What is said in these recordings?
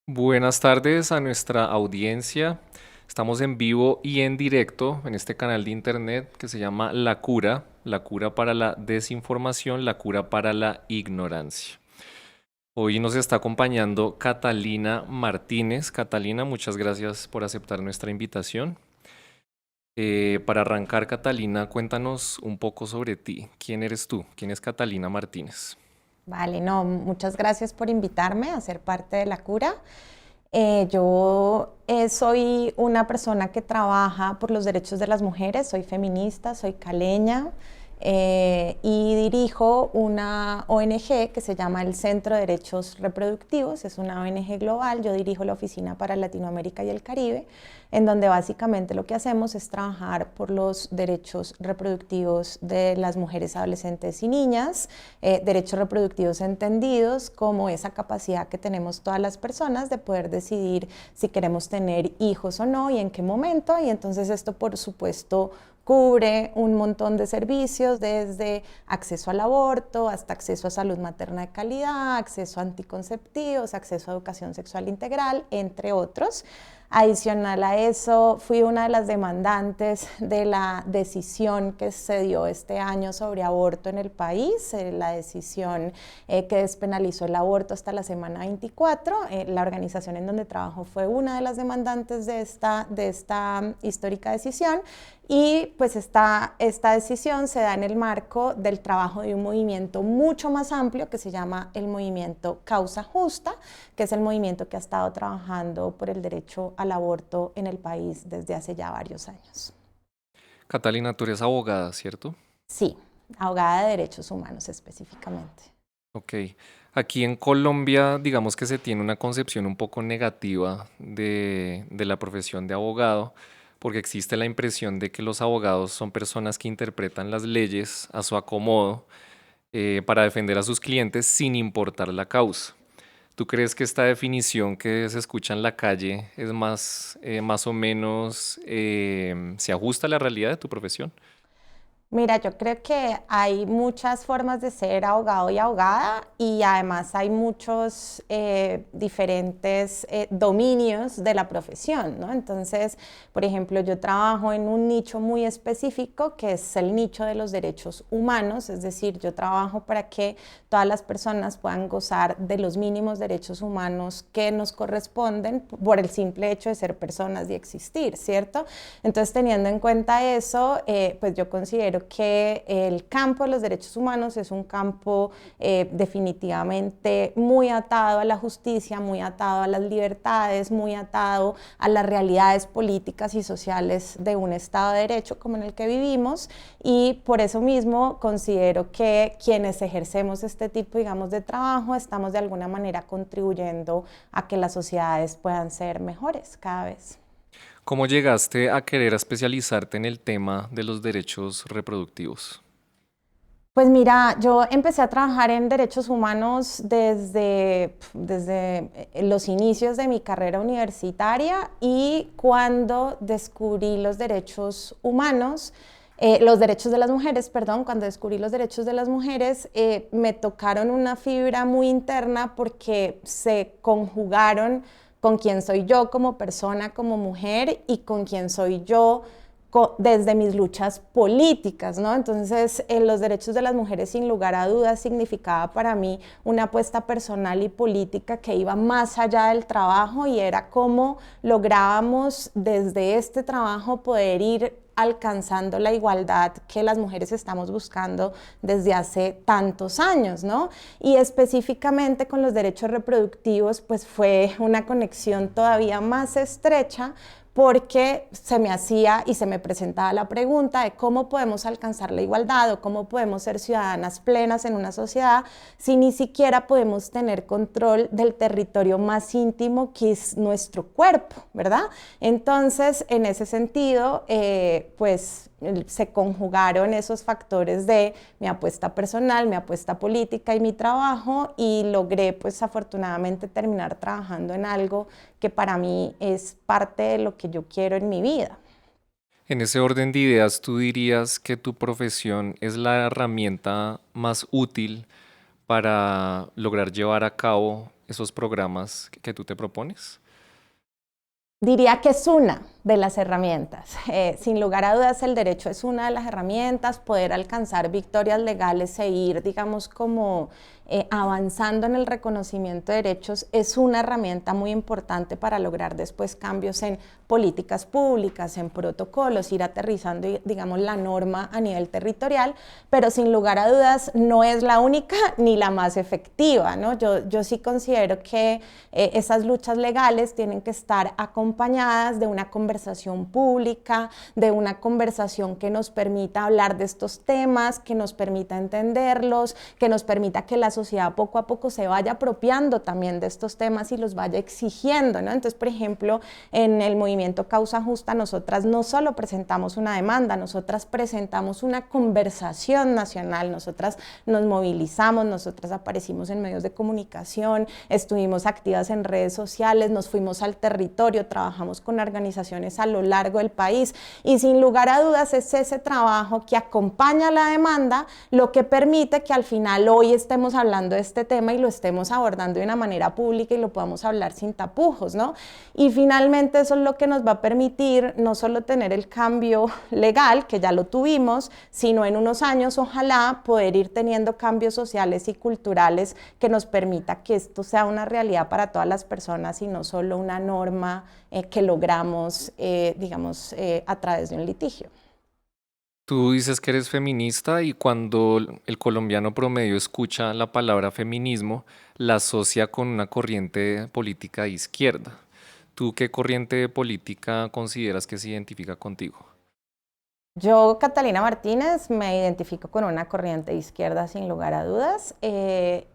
Buenas tardes a nuestra audiencia. Estamos en vivo y en directo en este canal de internet que se llama La cura para la desinformación, la cura para la ignorancia. Hoy nos está acompañando Catalina Martínez. Catalina, muchas gracias por aceptar nuestra invitación. Para arrancar, Catalina, cuéntanos un poco sobre ti. ¿Quién eres tú? ¿Quién es Catalina Martínez? Vale, no, muchas gracias por invitarme a ser parte de la cura. Yo soy una persona que trabaja por los derechos de las mujeres, soy feminista, soy caleña y dirijo una ONG que se llama el Centro de Derechos Reproductivos, es una ONG global, yo dirijo la oficina para Latinoamérica y el Caribe, en donde básicamente lo que hacemos es trabajar por los derechos reproductivos de las mujeres, adolescentes y niñas, derechos reproductivos entendidos como esa capacidad que tenemos todas las personas de poder decidir si queremos tener hijos o no y en qué momento. Y entonces esto, por supuesto, cubre un montón de servicios, desde acceso al aborto hasta acceso a salud materna de calidad, acceso a anticonceptivos, acceso a educación sexual integral, entre otros. Adicional a eso, fui una de las demandantes de la decisión que se dio este año sobre aborto en el país, la decisión que despenalizó el aborto hasta la semana 24. La organización en donde trabajo fue una de las demandantes de esta histórica decisión. Y pues esta decisión se da en el marco del trabajo de un movimiento mucho más amplio que se llama el movimiento Causa Justa, que es el movimiento que ha estado trabajando por el derecho al aborto en el país desde hace ya varios años. Catalina, tú eres abogada, ¿cierto? Sí, abogada de derechos humanos específicamente. Ok. Aquí en Colombia, digamos que se tiene una concepción un poco negativa de la profesión de abogado, porque existe la impresión de que los abogados son personas que interpretan las leyes a su acomodo para defender a sus clientes sin importar la causa. ¿Tú crees que esta definición que se escucha en la calle es más o menos, se ajusta a la realidad de tu profesión? Mira, yo creo que hay muchas formas de ser abogado y abogada y además hay muchos diferentes dominios de la profesión, ¿no? Entonces, por ejemplo, yo trabajo en un nicho muy específico que es el nicho de los derechos humanos, es decir, yo trabajo para que todas las personas puedan gozar de los mínimos derechos humanos que nos corresponden por el simple hecho de ser personas y existir, ¿cierto? Entonces, teniendo en cuenta eso, pues yo considero que el campo de los derechos humanos es un campo definitivamente muy atado a la justicia, muy atado a las libertades, muy atado a las realidades políticas y sociales de un Estado de Derecho como en el que vivimos, y por eso mismo considero que quienes ejercemos este tipo, digamos, de trabajo estamos de alguna manera contribuyendo a que las sociedades puedan ser mejores cada vez. ¿Cómo llegaste a querer especializarte en el tema de los derechos reproductivos? Pues mira, yo empecé a trabajar en derechos humanos desde los inicios de mi carrera universitaria, y cuando descubrí los derechos de las mujeres, perdón, cuando descubrí los derechos de las mujeres, me tocaron una fibra muy interna porque se conjugaron con quién soy yo como persona, como mujer, y con quién soy yo desde mis luchas políticas, ¿no? Entonces, los derechos de las mujeres, sin lugar a dudas, significaba para mí una apuesta personal y política que iba más allá del trabajo, y era cómo lográbamos desde este trabajo poder ir alcanzando la igualdad que las mujeres estamos buscando desde hace tantos años, ¿no? Y específicamente con los derechos reproductivos, pues fue una conexión todavía más estrecha, porque se me hacía y se me presentaba la pregunta de cómo podemos alcanzar la igualdad o cómo podemos ser ciudadanas plenas en una sociedad si ni siquiera podemos tener control del territorio más íntimo, que es nuestro cuerpo, ¿verdad? Entonces, en ese sentido, pues se conjugaron esos factores de mi apuesta personal, mi apuesta política y mi trabajo, y logré pues afortunadamente terminar trabajando en algo que para mí es parte de lo que yo quiero en mi vida. En ese orden de ideas, ¿tú dirías que tu profesión es la herramienta más útil para lograr llevar a cabo esos programas que tú te propones? Diría que es una de las herramientas. Sin lugar a dudas, el derecho es una de las herramientas, poder alcanzar victorias legales e ir, digamos, como avanzando en el reconocimiento de derechos es una herramienta muy importante para lograr después cambios en políticas públicas, en protocolos, ir aterrizando, digamos, la norma a nivel territorial, pero sin lugar a dudas no es la única ni la más efectiva, ¿no? Yo sí considero que esas luchas legales tienen que estar acompañadas de una conversación pública, de una conversación que nos permita hablar de estos temas, que nos permita entenderlos, que nos permita que la sociedad poco a poco se vaya apropiando también de estos temas y los vaya exigiendo, ¿no? Entonces, por ejemplo, en el movimiento Causa Justa, nosotras no solo presentamos una demanda, nosotras presentamos una conversación nacional, nosotras nos movilizamos, nosotras aparecimos en medios de comunicación, estuvimos activas en redes sociales, nos fuimos al territorio, trabajamos con organizaciones a lo largo del país y sin lugar a dudas es ese trabajo que acompaña la demanda lo que permite que al final hoy estemos hablando de este tema y lo estemos abordando de una manera pública y lo podamos hablar sin tapujos, ¿no? Y finalmente eso es lo que nos va a permitir no solo tener el cambio legal, que ya lo tuvimos, sino en unos años ojalá poder ir teniendo cambios sociales y culturales que nos permita que esto sea una realidad para todas las personas y no solo una norma que logramos, digamos, a través de un litigio. Tú dices que eres feminista y cuando el colombiano promedio escucha la palabra feminismo, la asocia con una corriente política de izquierda. ¿Tú qué corriente política consideras que se identifica contigo? Yo, Catalina Martínez, me identifico con una corriente de izquierda sin lugar a dudas.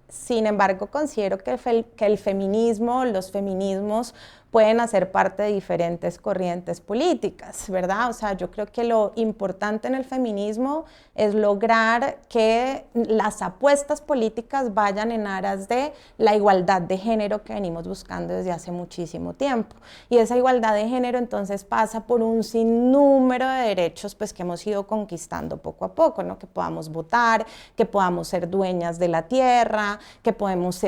Sin embargo, considero que el feminismo, los feminismos pueden hacer parte de diferentes corrientes políticas, ¿verdad? O sea, yo creo que lo importante en el feminismo es lograr que las apuestas políticas vayan en aras de la igualdad de género que venimos buscando desde hace muchísimo tiempo. Y esa igualdad de género entonces pasa por un sinnúmero de derechos pues, que hemos ido conquistando poco a poco, ¿no? Que podamos votar, que podamos ser dueñas de la tierra, que podamos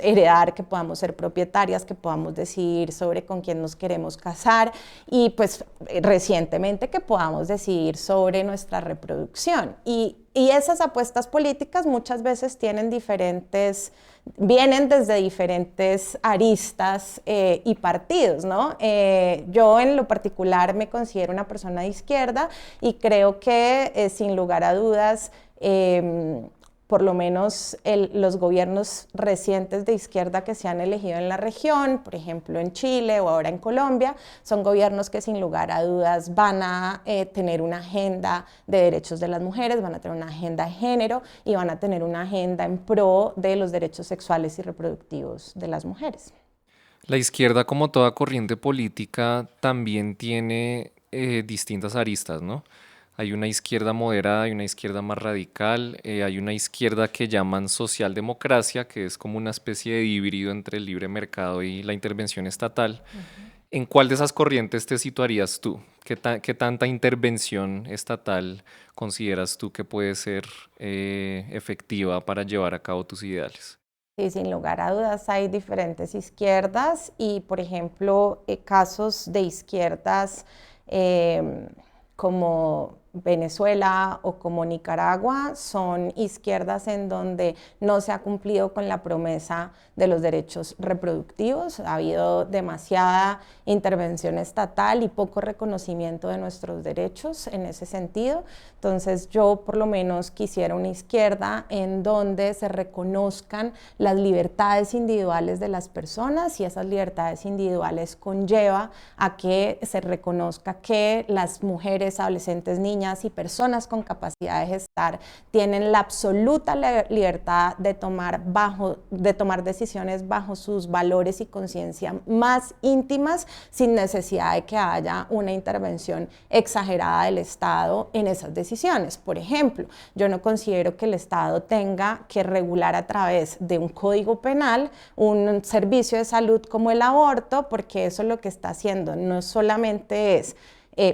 heredar, que podamos ser propietarias, que podamos decidir sobre con quién nos queremos casar y pues recientemente que podamos decidir sobre nuestra reproducción. Y esas apuestas políticas muchas veces vienen desde diferentes aristas y partidos, ¿no? Yo en lo particular me considero una persona de izquierda y creo que sin lugar a dudas por lo menos los gobiernos recientes de izquierda que se han elegido en la región, por ejemplo en Chile o ahora en Colombia, son gobiernos que sin lugar a dudas van a tener una agenda de derechos de las mujeres, van a tener una agenda de género y van a tener una agenda en pro de los derechos sexuales y reproductivos de las mujeres. La izquierda, como toda corriente política, también tiene distintas aristas, ¿no? Hay una izquierda moderada, hay una izquierda más radical, hay una izquierda que llaman socialdemocracia, que es como una especie de híbrido entre el libre mercado y la intervención estatal. ¿En cuál de esas corrientes te situarías tú? ¿Qué tanta intervención estatal consideras tú que puede ser efectiva para llevar a cabo tus ideales? Sí, sin lugar a dudas hay diferentes izquierdas y, por ejemplo, casos de izquierdas como Venezuela o como Nicaragua son izquierdas en donde no se ha cumplido con la promesa de los derechos reproductivos. Ha habido demasiada intervención estatal y poco reconocimiento de nuestros derechos en ese sentido. Entonces yo por lo menos quisiera una izquierda en donde se reconozcan las libertades individuales de las personas y esas libertades individuales conlleva a que se reconozca que las mujeres, adolescentes, niñas y personas con capacidad de gestar tienen la absoluta libertad de tomar decisiones bajo sus valores y conciencia más íntimas sin necesidad de que haya una intervención exagerada del Estado en esas decisiones. Por ejemplo, yo no considero que el Estado tenga que regular a través de un código penal un servicio de salud como el aborto, porque eso lo que está haciendo no solamente es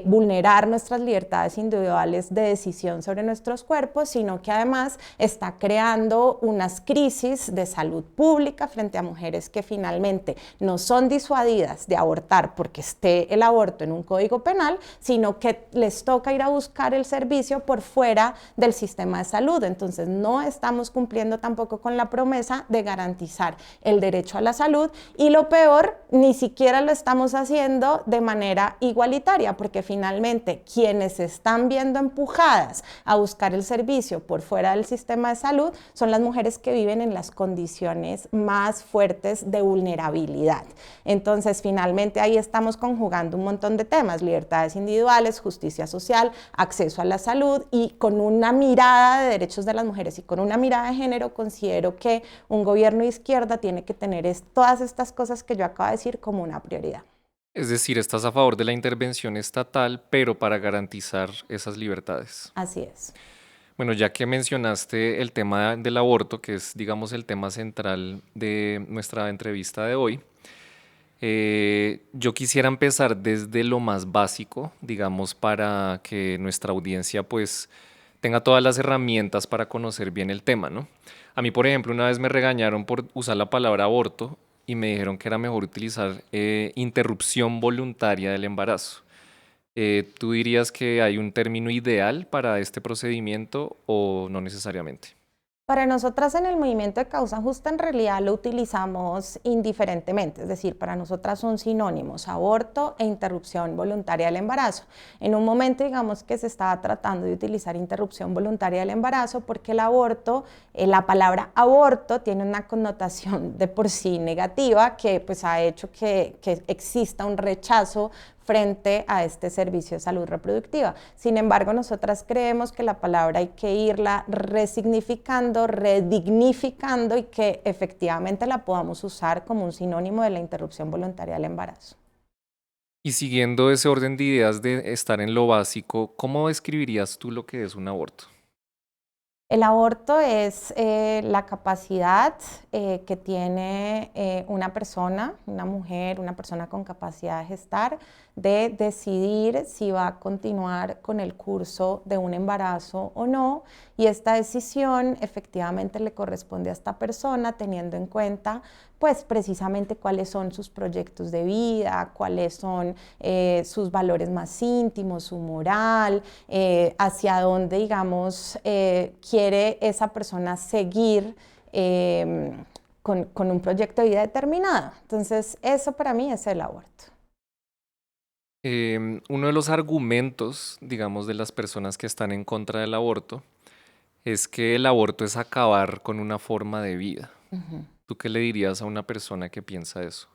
vulnerar nuestras libertades individuales de decisión sobre nuestros cuerpos, sino que además está creando unas crisis de salud pública frente a mujeres que finalmente no son disuadidas de abortar porque esté el aborto en un código penal, sino que les toca ir a buscar el servicio por fuera del sistema de salud. Entonces no estamos cumpliendo tampoco con la promesa de garantizar el derecho a la salud, y lo peor, ni siquiera lo estamos haciendo de manera igualitaria, porque finalmente quienes se están viendo empujadas a buscar el servicio por fuera del sistema de salud son las mujeres que viven en las condiciones más fuertes de vulnerabilidad. Entonces finalmente ahí estamos conjugando un montón de temas: libertades individuales, justicia social, acceso a la salud, y con una mirada de derechos de las mujeres y con una mirada de género considero que un gobierno de izquierda tiene que tener todas estas cosas que yo acabo de decir como una prioridad. Es decir, estás a favor de la intervención estatal, pero para garantizar esas libertades. Así es. Bueno, ya que mencionaste el tema del aborto, que es, digamos, el tema central de nuestra entrevista de hoy, yo quisiera empezar desde lo más básico, digamos, para que nuestra audiencia pues tenga todas las herramientas para conocer bien el tema, ¿no? A mí, por ejemplo, una vez me regañaron por usar la palabra aborto y me dijeron que era mejor utilizar interrupción voluntaria del embarazo. ¿Tú dirías que hay un término ideal para este procedimiento o no necesariamente? Para nosotras en el movimiento de causa justa en realidad lo utilizamos indiferentemente, es decir, para nosotras son sinónimos aborto e interrupción voluntaria del embarazo. En un momento digamos que se estaba tratando de utilizar interrupción voluntaria del embarazo porque el aborto, la palabra aborto tiene una connotación de por sí negativa que pues ha hecho que exista un rechazo frente a este servicio de salud reproductiva. Sin embargo, nosotras creemos que la palabra hay que irla resignificando, redignificando, y que efectivamente la podamos usar como un sinónimo de la interrupción voluntaria del embarazo. Y siguiendo ese orden de ideas de estar en lo básico, ¿cómo describirías tú lo que es un aborto? El aborto es la capacidad que tiene una persona, una mujer, una persona con capacidad de gestar, de decidir si va a continuar con el curso de un embarazo o no, y esta decisión efectivamente le corresponde a esta persona teniendo en cuenta pues precisamente cuáles son sus proyectos de vida, cuáles son sus valores más íntimos, su moral, hacia dónde, digamos, quiere esa persona seguir con un proyecto de vida determinado. Entonces, eso para mí es el aborto. Uno de los argumentos, digamos, de las personas que están en contra del aborto es que el aborto es acabar con una forma de vida. Ujú. ¿Tú qué le dirías a una persona que piensa eso?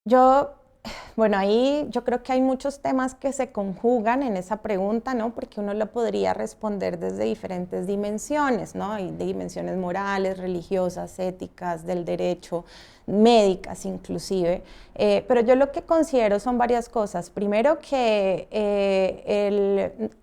Yo, bueno, ahí yo creo que hay muchos temas que se conjugan en esa pregunta, ¿no? Porque uno lo podría responder desde diferentes dimensiones, ¿no? Hay dimensiones morales, religiosas, éticas, del derecho, médicas inclusive. Pero yo lo que considero son varias cosas. Primero que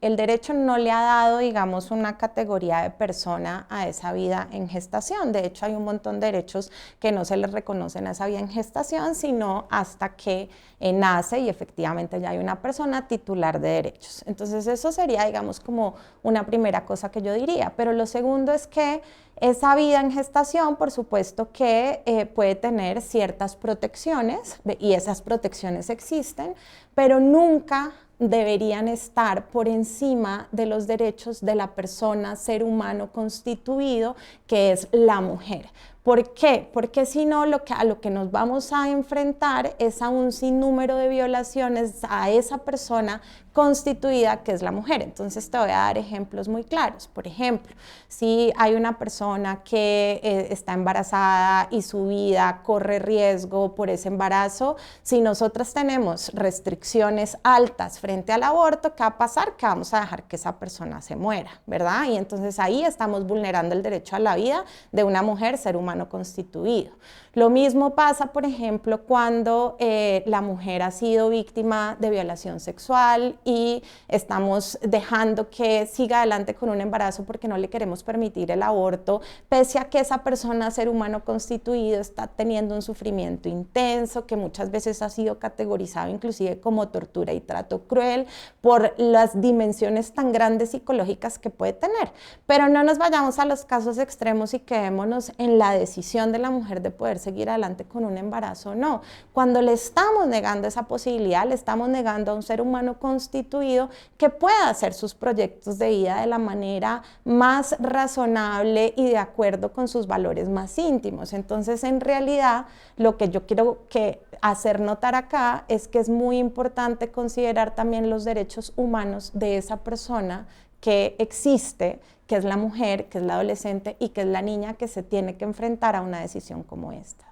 el derecho no le ha dado, digamos, una categoría de persona a esa vida en gestación. De hecho, hay un montón de derechos que no se les reconocen a esa vida en gestación, sino hasta que nace y efectivamente ya hay una persona titular de derechos. Entonces eso sería, digamos, como una primera cosa que yo diría. Pero lo segundo es que esa vida en gestación, por supuesto que puede tener ciertas protecciones, y esas protecciones existen, pero nunca deberían estar por encima de los derechos de la persona, ser humano constituido, que es la mujer. ¿Por qué? Porque si no, a lo que nos vamos a enfrentar es a un sinnúmero de violaciones a esa persona constituida que es la mujer. Entonces te voy a dar ejemplos muy claros. Por ejemplo, si hay una persona que está embarazada y su vida corre riesgo por ese embarazo, si nosotras tenemos restricciones altas frente al aborto, ¿qué va a pasar? Que vamos a dejar que esa persona se muera, ¿verdad? Y entonces ahí estamos vulnerando el derecho a la vida de una mujer, ser humano constituido. Lo mismo pasa, por ejemplo, cuando la mujer ha sido víctima de violación sexual y estamos dejando que siga adelante con un embarazo porque no le queremos permitir el aborto, pese a que esa persona, ser humano constituido, está teniendo un sufrimiento intenso, que muchas veces ha sido categorizado inclusive como tortura y trato cruel por las dimensiones tan grandes psicológicas que puede tener. Pero no nos vayamos a los casos extremos y quedémonos en la decisión de la mujer de poder seguir adelante con un embarazo o no. Cuando le estamos negando esa posibilidad, le estamos negando a un ser humano constituido que pueda hacer sus proyectos de vida de la manera más razonable y de acuerdo con sus valores más íntimos. Entonces, en realidad, lo que yo quiero hacer notar acá es que es muy importante considerar también los derechos humanos de esa persona que existe, que es la mujer, que es la adolescente y que es la niña que se tiene que enfrentar a una decisión como esta.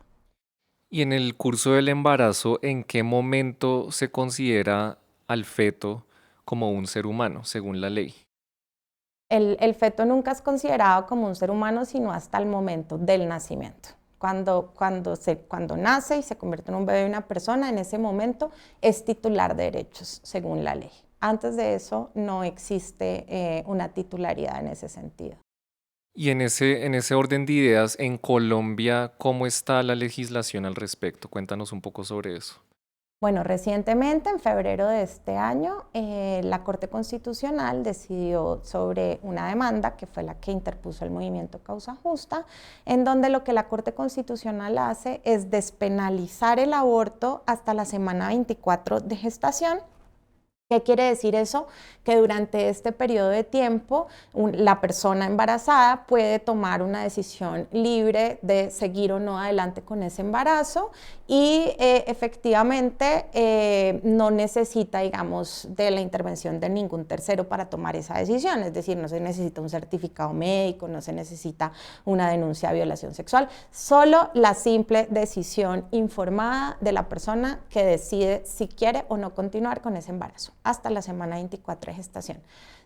Y en el curso del embarazo, ¿en qué momento se considera al feto como un ser humano, según la ley? El feto nunca es considerado como un ser humano, sino hasta el momento del nacimiento. Cuando nace y se convierte en un bebé y una persona, en ese momento es titular de derechos, según la ley. Antes de eso no existe una titularidad en ese sentido. Y en ese orden de ideas, en Colombia, ¿cómo está la legislación al respecto? Cuéntanos un poco sobre eso. Bueno, recientemente, en febrero de este año, la Corte Constitucional decidió sobre una demanda, que fue la que interpuso el movimiento Causa Justa, en donde lo que la Corte Constitucional hace es despenalizar el aborto hasta la semana 24 de gestación. ¿Qué quiere decir eso? Que durante este periodo de tiempo la persona embarazada puede tomar una decisión libre de seguir o no adelante con ese embarazo y efectivamente no necesita, digamos, de la intervención de ningún tercero para tomar esa decisión. Es decir, no se necesita un certificado médico, no se necesita una denuncia de violación sexual, solo la simple decisión informada de la persona que decide si quiere o no continuar con ese embarazo hasta la semana 24 de gestación.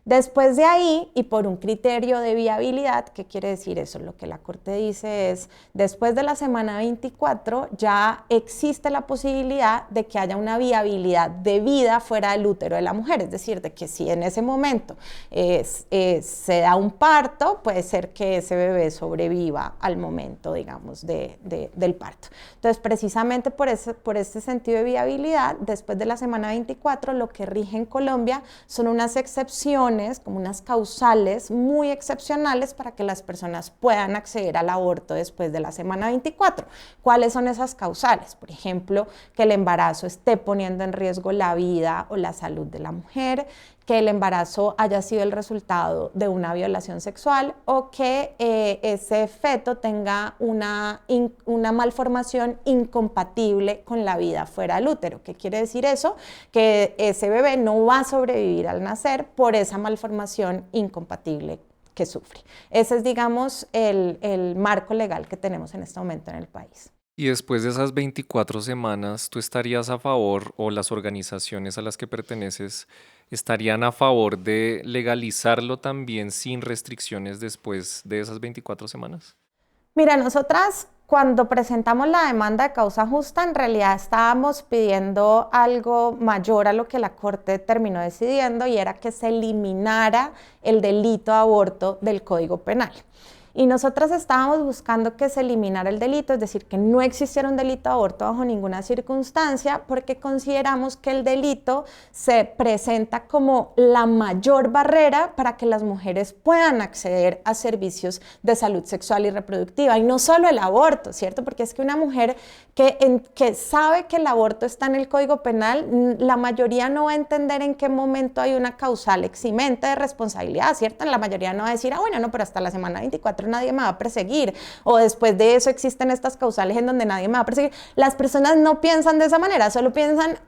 Después de ahí, y por un criterio de viabilidad, ¿qué quiere decir eso? Lo que la Corte dice es, después de la semana 24 ya existe la posibilidad de que haya una viabilidad de vida fuera del útero de la mujer, es decir, de que si en ese momento se da un parto, puede ser que ese bebé sobreviva al momento, digamos, del parto. Entonces, precisamente por este sentido de viabilidad, después de la semana 24, lo que rige en Colombia son unas excepciones, como unas causales muy excepcionales para que las personas puedan acceder al aborto después de la semana 24. ¿Cuáles son esas causales? Por ejemplo, que el embarazo esté poniendo en riesgo la vida o la salud de la mujer, que el embarazo haya sido el resultado de una violación sexual o que ese feto tenga una malformación incompatible con la vida fuera del útero. ¿Qué quiere decir eso? Que ese bebé no va a sobrevivir al nacer por esa malformación incompatible que sufre. Ese es, digamos, el marco legal que tenemos en este momento en el país. Y después de esas 24 semanas, ¿tú estarías a favor o las organizaciones a las que perteneces estarían a favor de legalizarlo también sin restricciones después de esas 24 semanas? Mira, nosotras cuando presentamos la demanda de causa justa, en realidad estábamos pidiendo algo mayor a lo que la Corte terminó decidiendo y era que se eliminara el delito de aborto del Código Penal. Y nosotras estábamos buscando que se eliminara el delito, es decir, que no existiera un delito de aborto bajo ninguna circunstancia, porque consideramos que el delito se presenta como la mayor barrera para que las mujeres puedan acceder a servicios de salud sexual y reproductiva. Y no solo el aborto, ¿cierto? Porque es que una mujer que sabe que el aborto está en el Código Penal, la mayoría no va a entender en qué momento hay una causal eximente de responsabilidad, ¿cierto? La mayoría no va a decir, bueno, no, pero hasta la semana 24 nadie me va a perseguir, o después de eso existen estas causales en donde nadie me va a perseguir. Las personas no piensan de esa manera, solo piensan,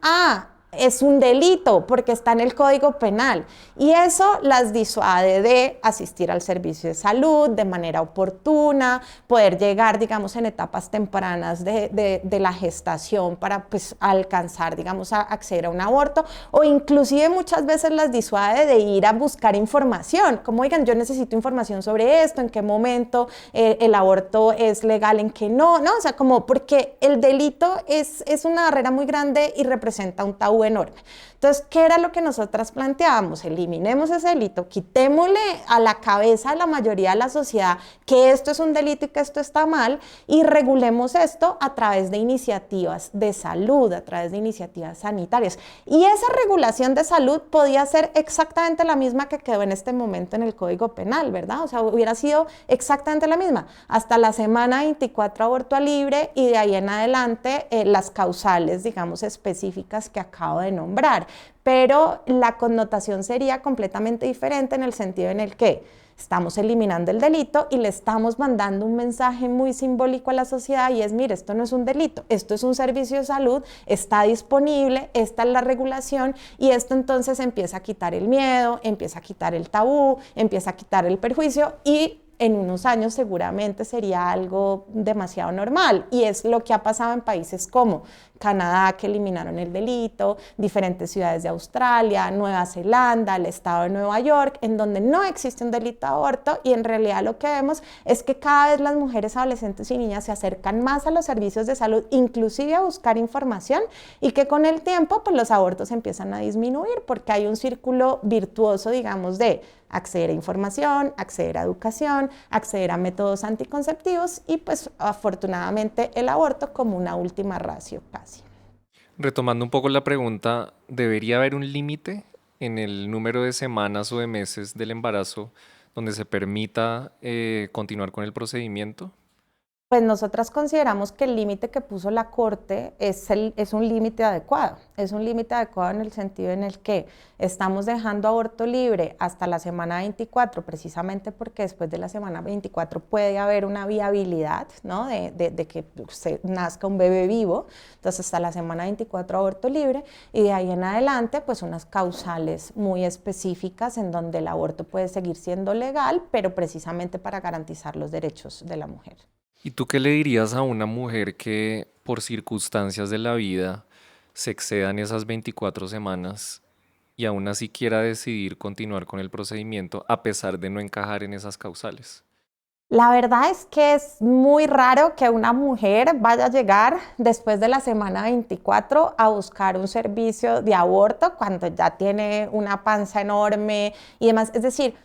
es un delito porque está en el Código Penal y eso las disuade de asistir al servicio de salud de manera oportuna, poder llegar, digamos, en etapas tempranas de la gestación para pues alcanzar, digamos, a acceder a un aborto, o inclusive muchas veces las disuade de ir a buscar información, como oigan, yo necesito información sobre esto, en qué momento el aborto es legal, en qué no, ¿no? O sea, como porque el delito es una barrera muy grande y representa un tabú enorme. Entonces, ¿qué era lo que nosotras planteábamos? Eliminemos ese delito, quitémosle a la cabeza a la mayoría de la sociedad que esto es un delito y que esto está mal, y regulemos esto a través de iniciativas de salud, a través de iniciativas sanitarias. Y esa regulación de salud podía ser exactamente la misma que quedó en este momento en el Código Penal, ¿verdad? O sea, hubiera sido exactamente la misma. Hasta la semana 24 aborto libre y de ahí en adelante las causales, digamos, específicas que acabo de nombrar. Pero la connotación sería completamente diferente en el sentido en el que estamos eliminando el delito y le estamos mandando un mensaje muy simbólico a la sociedad y es, mire, esto no es un delito, esto es un servicio de salud, está disponible, esta es la regulación, y esto entonces empieza a quitar el miedo, empieza a quitar el tabú, empieza a quitar el perjuicio y en unos años seguramente sería algo demasiado normal, y es lo que ha pasado en países como Canadá, que eliminaron el delito, diferentes ciudades de Australia, Nueva Zelanda, el estado de Nueva York, en donde no existe un delito de aborto, y en realidad lo que vemos es que cada vez las mujeres, adolescentes y niñas se acercan más a los servicios de salud, inclusive a buscar información, y que con el tiempo pues los abortos empiezan a disminuir porque hay un círculo virtuoso, digamos, de acceder a información, acceder a educación, acceder a métodos anticonceptivos y pues afortunadamente el aborto como una última ratio casi. Retomando un poco la pregunta, ¿debería haber un límite en el número de semanas o de meses del embarazo donde se permita continuar con el procedimiento? Pues nosotras consideramos que el límite que puso la Corte es un límite adecuado. Es un límite adecuado en el sentido en el que estamos dejando aborto libre hasta la semana 24, precisamente porque después de la semana 24 puede haber una viabilidad, ¿no? de que se nazca un bebé vivo. Entonces hasta la semana 24 aborto libre, y de ahí en adelante pues unas causales muy específicas en donde el aborto puede seguir siendo legal, pero precisamente para garantizar los derechos de la mujer. ¿Y tú qué le dirías a una mujer que por circunstancias de la vida se excedan esas 24 semanas y aún así quiera decidir continuar con el procedimiento a pesar de no encajar en esas causales? La verdad es que es muy raro que una mujer vaya a llegar después de la semana 24 a buscar un servicio de aborto cuando ya tiene una panza enorme y demás. Es decir,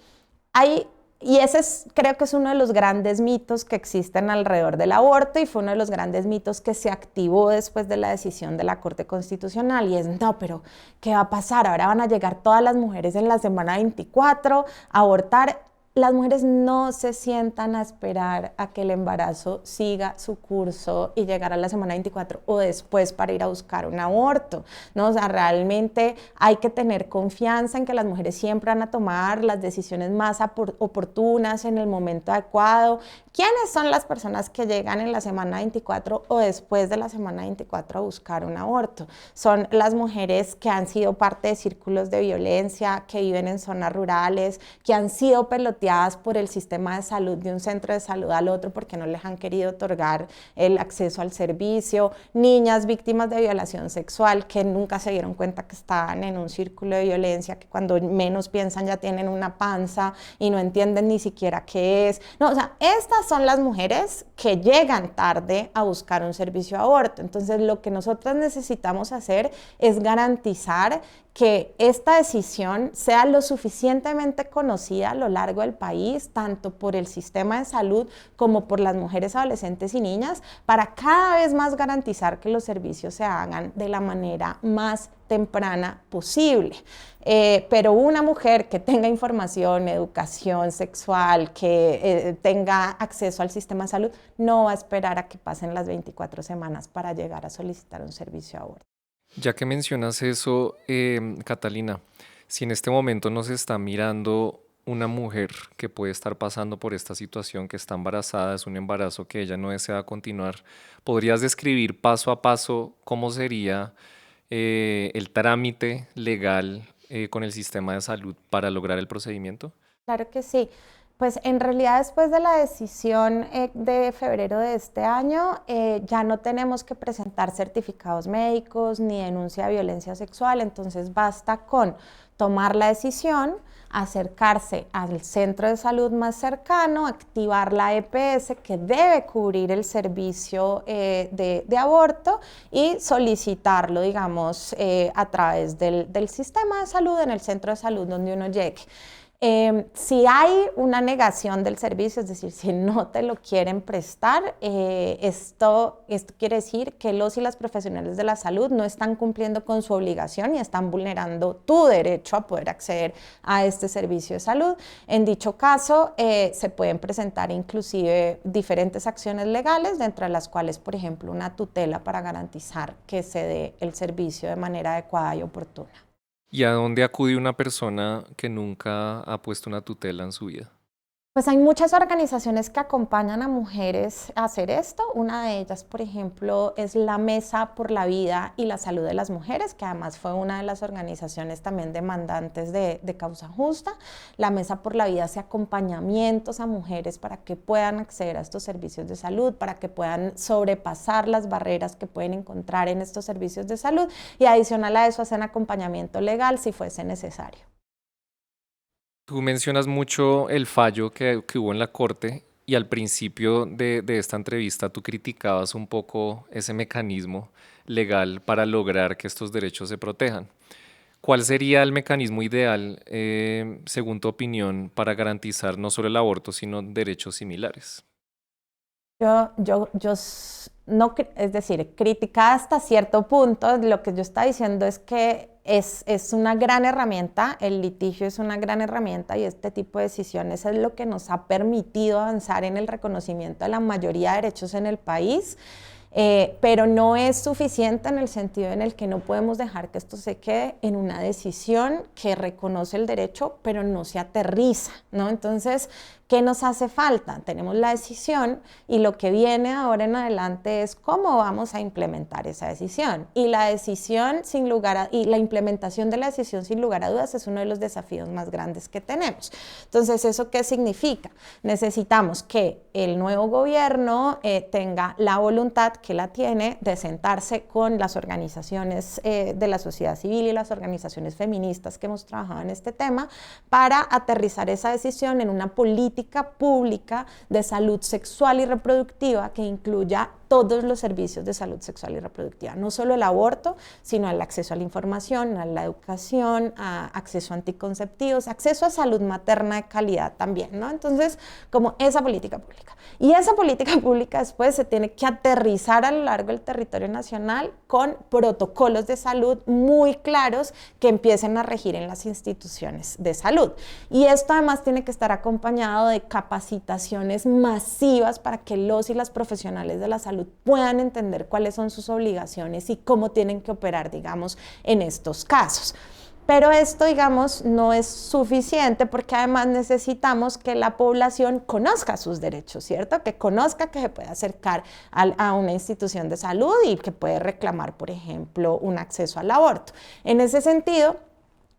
hay, y ese creo que es uno de los grandes mitos que existen alrededor del aborto, y fue uno de los grandes mitos que se activó después de la decisión de la Corte Constitucional, y es, no, pero ¿qué va a pasar? Ahora van a llegar todas las mujeres en la semana 24 a abortar. Las mujeres no se sientan a esperar a que el embarazo siga su curso y llegar a la semana 24 o después para ir a buscar un aborto, ¿no? O sea, realmente hay que tener confianza en que las mujeres siempre van a tomar las decisiones más oportunas en el momento adecuado. ¿Quiénes son las personas que llegan en la semana 24 o después de la semana 24 a buscar un aborto? Son las mujeres que han sido parte de círculos de violencia, que viven en zonas rurales, que han sido peloteadas por el sistema de salud de un centro de salud al otro porque no les han querido otorgar el acceso al servicio, niñas víctimas de violación sexual que nunca se dieron cuenta que estaban en un círculo de violencia, que cuando menos piensan ya tienen una panza y no entienden ni siquiera qué es. No, o sea, estas son las mujeres que llegan tarde a buscar un servicio de aborto. Entonces, lo que nosotros necesitamos hacer es garantizar que esta decisión sea lo suficientemente conocida a lo largo del país, tanto por el sistema de salud como por las mujeres, adolescentes y niñas, para cada vez más garantizar que los servicios se hagan de la manera más temprana posible. Pero una mujer que tenga información, educación sexual, que tenga acceso al sistema de salud, no va a esperar a que pasen las 24 semanas para llegar a solicitar un servicio de aborto. Ya que mencionas eso, Catalina, si en este momento nos está mirando una mujer que puede estar pasando por esta situación, que está embarazada, es un embarazo que ella no desea continuar, ¿podrías describir paso a paso cómo sería el trámite legal con el sistema de salud para lograr el procedimiento? Claro que sí. Pues en realidad después de la decisión de febrero de este año, ya no tenemos que presentar certificados médicos ni denuncia de violencia sexual, entonces basta con tomar la decisión, acercarse al centro de salud más cercano, activar la EPS que debe cubrir el servicio de aborto y solicitarlo, digamos, a través del sistema de salud en el centro de salud donde uno llegue. Si hay una negación del servicio, es decir, si no te lo quieren prestar, esto quiere decir que los y las profesionales de la salud no están cumpliendo con su obligación y están vulnerando tu derecho a poder acceder a este servicio de salud. En dicho caso, se pueden presentar inclusive diferentes acciones legales, dentro de las cuales, por ejemplo, una tutela para garantizar que se dé el servicio de manera adecuada y oportuna. ¿Y a dónde acude una persona que nunca ha puesto una tutela en su vida? Pues hay muchas organizaciones que acompañan a mujeres a hacer esto. Una de ellas, por ejemplo, es la Mesa por la Vida y la Salud de las Mujeres, que además fue una de las organizaciones también demandantes de Causa Justa. La Mesa por la Vida hace acompañamientos a mujeres para que puedan acceder a estos servicios de salud, para que puedan sobrepasar las barreras que pueden encontrar en estos servicios de salud y adicional a eso hacen acompañamiento legal si fuese necesario. Tú mencionas mucho el fallo que hubo en la corte y al principio de esta entrevista tú criticabas un poco ese mecanismo legal para lograr que estos derechos se protejan. ¿Cuál sería el mecanismo ideal, según tu opinión, para garantizar no solo el aborto, sino derechos similares? No, es decir, criticada hasta cierto punto, lo que yo estaba diciendo es que es una gran herramienta, el litigio es una gran herramienta y este tipo de decisiones es lo que nos ha permitido avanzar en el reconocimiento de la mayoría de derechos en el país. Pero no es suficiente en el sentido en el que no podemos dejar que esto se quede en una decisión que reconoce el derecho, pero no se aterriza, ¿no? Entonces, ¿qué nos hace falta? Tenemos la decisión y lo que viene ahora en adelante es cómo vamos a implementar esa decisión. Y la decisión, y la implementación de la decisión, sin lugar a dudas, es uno de los desafíos más grandes que tenemos. Entonces, ¿eso qué significa? Necesitamos que el nuevo gobierno tenga la voluntad que la tiene de sentarse con las organizaciones de la sociedad civil y las organizaciones feministas que hemos trabajado en este tema para aterrizar esa decisión en una política pública de salud sexual y reproductiva que incluya todos los servicios de salud sexual y reproductiva, no solo el aborto, sino el acceso a la información, a la educación, a acceso a anticonceptivos, acceso a salud materna de calidad también, ¿no? Entonces, como esa política pública. Y esa política pública después se tiene que aterrizar a lo largo del territorio nacional con protocolos de salud muy claros que empiecen a regir en las instituciones de salud. Y esto además tiene que estar acompañado de capacitaciones masivas para que los y las profesionales de la salud puedan entender cuáles son sus obligaciones y cómo tienen que operar, digamos, en estos casos. Pero esto, digamos, no es suficiente porque además necesitamos que la población conozca sus derechos, ¿cierto? Que conozca que se puede acercar a una institución de salud y que puede reclamar, por ejemplo, un acceso al aborto. En ese sentido,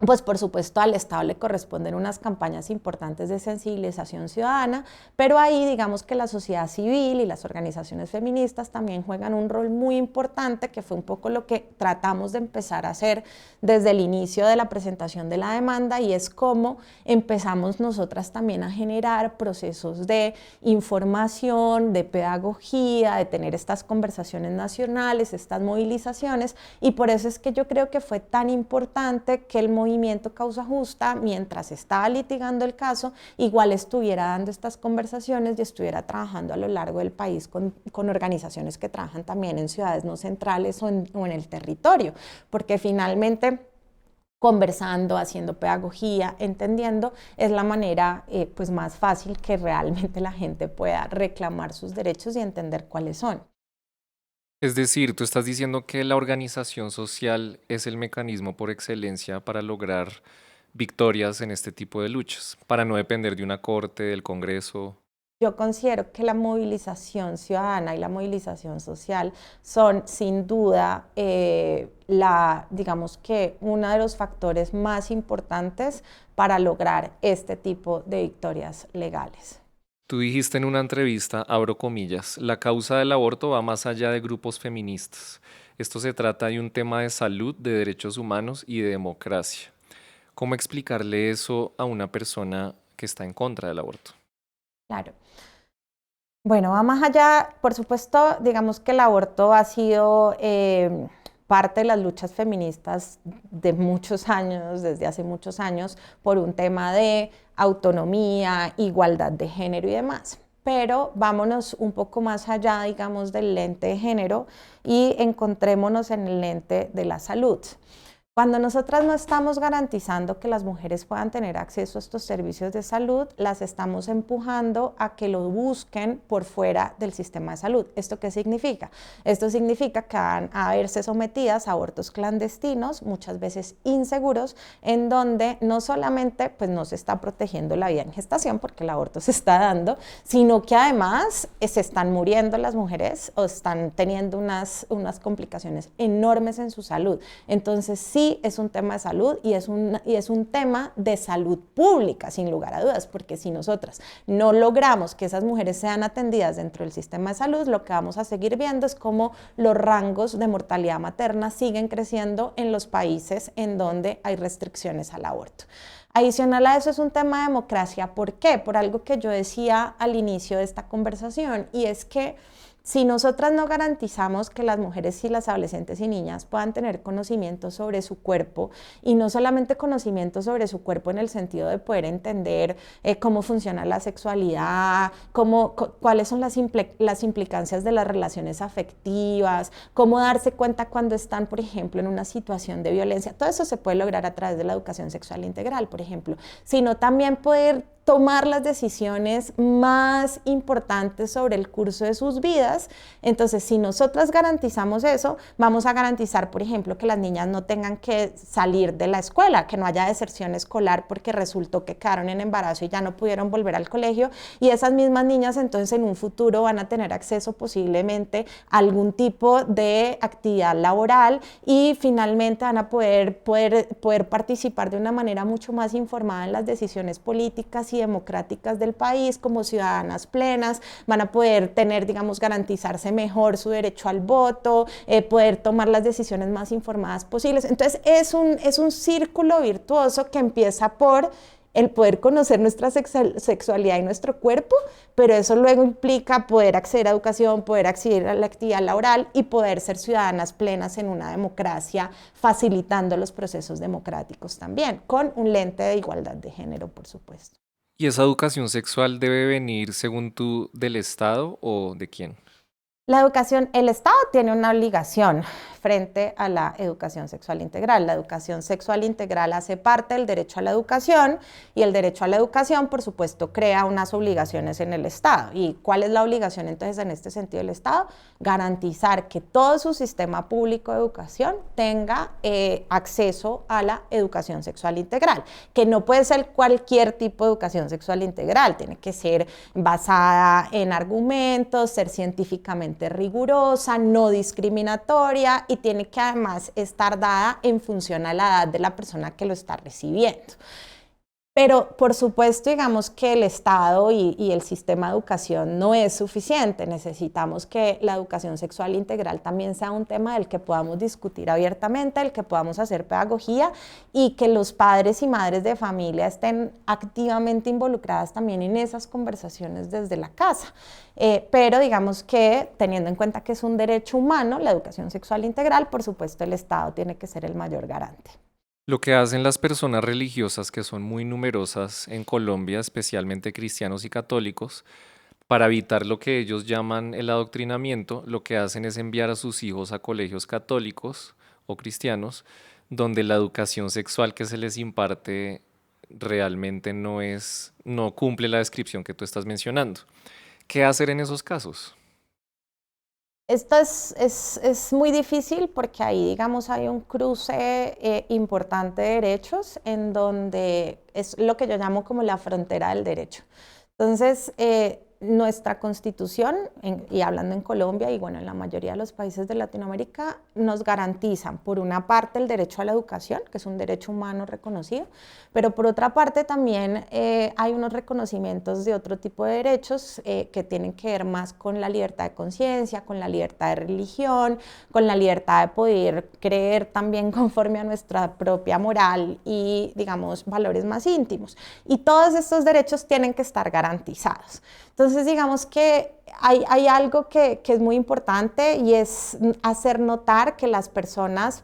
pues por supuesto al Estado le corresponden unas campañas importantes de sensibilización ciudadana, pero ahí digamos que la sociedad civil y las organizaciones feministas también juegan un rol muy importante, que fue un poco lo que tratamos de empezar a hacer desde el inicio de la presentación de la demanda, y es cómo empezamos nosotras también a generar procesos de información, de pedagogía, de tener estas conversaciones nacionales, estas movilizaciones, y por eso es que yo creo que fue tan importante que el movimiento Causa Justa, mientras estaba litigando el caso, igual estuviera dando estas conversaciones y estuviera trabajando a lo largo del país con organizaciones que trabajan también en ciudades no centrales o en el territorio, porque finalmente conversando, haciendo pedagogía, entendiendo, es la manera pues más fácil que realmente la gente pueda reclamar sus derechos y entender cuáles son. Es decir, tú estás diciendo que la organización social es el mecanismo por excelencia para lograr victorias en este tipo de luchas, para no depender de una corte, del Congreso. Yo considero que la movilización ciudadana y la movilización social son sin duda digamos que uno de los factores más importantes para lograr este tipo de victorias legales. Tú dijiste en una entrevista, abro comillas, la causa del aborto va más allá de grupos feministas. Esto se trata de un tema de salud, de derechos humanos y de democracia. ¿Cómo explicarle eso a una persona que está en contra del aborto? Claro. Bueno, va más allá, por supuesto, digamos que el aborto ha sido parte de las luchas feministas de muchos años, desde hace muchos años, por un tema de autonomía, igualdad de género y demás. Pero vámonos un poco más allá, digamos, del lente de género y encontrémonos en el lente de la salud. Cuando nosotras no estamos garantizando que las mujeres puedan tener acceso a estos servicios de salud, las estamos empujando a que lo busquen por fuera del sistema de salud. ¿Esto qué significa? Esto significa que van a verse sometidas a abortos clandestinos, muchas veces inseguros, en donde no solamente pues, no se está protegiendo la vida en gestación, porque el aborto se está dando, sino que además se están muriendo las mujeres o están teniendo unas complicaciones enormes en su salud. Entonces, sí, es un tema de salud y es un tema de salud pública, sin lugar a dudas, porque si nosotras no logramos que esas mujeres sean atendidas dentro del sistema de salud, lo que vamos a seguir viendo es cómo los rangos de mortalidad materna siguen creciendo en los países en donde hay restricciones al aborto. Adicional a eso es un tema de democracia. ¿Por qué? Por algo que yo decía al inicio de esta conversación, y es que si nosotras no garantizamos que las mujeres y las adolescentes y niñas puedan tener conocimiento sobre su cuerpo, y no solamente conocimiento sobre su cuerpo en el sentido de poder entender cómo funciona la sexualidad, cuáles son las implicancias de las relaciones afectivas, cómo darse cuenta cuando están, por ejemplo, en una situación de violencia, todo eso se puede lograr a través de la educación sexual integral, por ejemplo, sino también poder tomar las decisiones más importantes sobre el curso de sus vidas. Entonces, si nosotras garantizamos eso, vamos a garantizar, por ejemplo, que las niñas no tengan que salir de la escuela, que no haya deserción escolar porque resultó que quedaron en embarazo y ya no pudieron volver al colegio, y esas mismas niñas entonces en un futuro van a tener acceso posiblemente a algún tipo de actividad laboral y finalmente van a poder participar de una manera mucho más informada en las decisiones políticas y democráticas del país como ciudadanas plenas, van a poder tener, digamos, garantizarse mejor su derecho al voto, poder tomar las decisiones más informadas posibles. Entonces es un círculo virtuoso que empieza por el poder conocer nuestra sexualidad y nuestro cuerpo, pero eso luego implica poder acceder a educación, poder acceder a la actividad laboral y poder ser ciudadanas plenas en una democracia, facilitando los procesos democráticos también, con un lente de igualdad de género, por supuesto. ¿Y esa educación sexual debe venir, según tú, del Estado o de quién? La educación, el Estado tiene una obligación frente a la educación sexual integral. La educación sexual integral hace parte del derecho a la educación y el derecho a la educación, por supuesto, crea unas obligaciones en el Estado. ¿Y cuál es la obligación entonces en este sentido del Estado? Garantizar que todo su sistema público de educación tenga acceso a la educación sexual integral, que no puede ser cualquier tipo de educación sexual integral, tiene que ser basada en argumentos, ser científicamente rigurosa, no discriminatoria y tiene que además estar dada en función a la edad de la persona que lo está recibiendo. Pero por supuesto, digamos que el Estado y el sistema de educación no es suficiente. Necesitamos que la educación sexual integral también sea un tema del que podamos discutir abiertamente, del que podamos hacer pedagogía y que los padres y madres de familia estén activamente involucradas también en esas conversaciones desde la casa. Pero digamos que teniendo en cuenta que es un derecho humano, la educación sexual integral, por supuesto el Estado tiene que ser el mayor garante. Lo que hacen las personas religiosas, que son muy numerosas en Colombia, especialmente cristianos y católicos, para evitar lo que ellos llaman el adoctrinamiento, lo que hacen es enviar a sus hijos a colegios católicos o cristianos, donde la educación sexual que se les imparte realmente no cumple la descripción que tú estás mencionando. ¿Qué hacer en esos casos? Esto es muy difícil porque ahí, digamos, hay un cruce importante de derechos en donde es lo que yo llamo como la frontera del derecho. Entonces, nuestra Constitución, y hablando en Colombia y bueno, en la mayoría de los países de Latinoamérica, nos garantizan, por una parte, el derecho a la educación, que es un derecho humano reconocido, pero por otra parte también hay unos reconocimientos de otro tipo de derechos que tienen que ver más con la libertad de conciencia, con la libertad de religión, con la libertad de poder creer también conforme a nuestra propia moral y, digamos, valores más íntimos. Y todos estos derechos tienen que estar garantizados. Entonces, digamos que hay algo que es muy importante y es hacer notar que las personas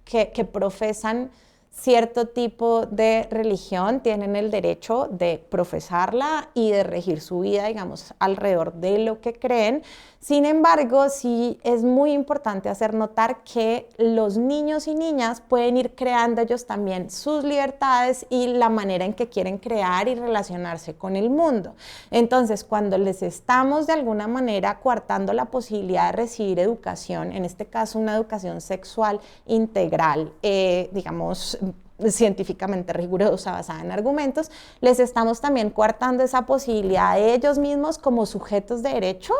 que profesan cierto tipo de religión tienen el derecho de profesarla y de regir su vida, digamos, alrededor de lo que creen. Sin embargo, sí es muy importante hacer notar que los niños y niñas pueden ir creando ellos también sus libertades y la manera en que quieren crear y relacionarse con el mundo. Entonces, cuando les estamos de alguna manera coartando la posibilidad de recibir educación, en este caso una educación sexual integral, digamos, científicamente rigurosa, basada en argumentos, les estamos también coartando esa posibilidad de ellos mismos como sujetos de derecho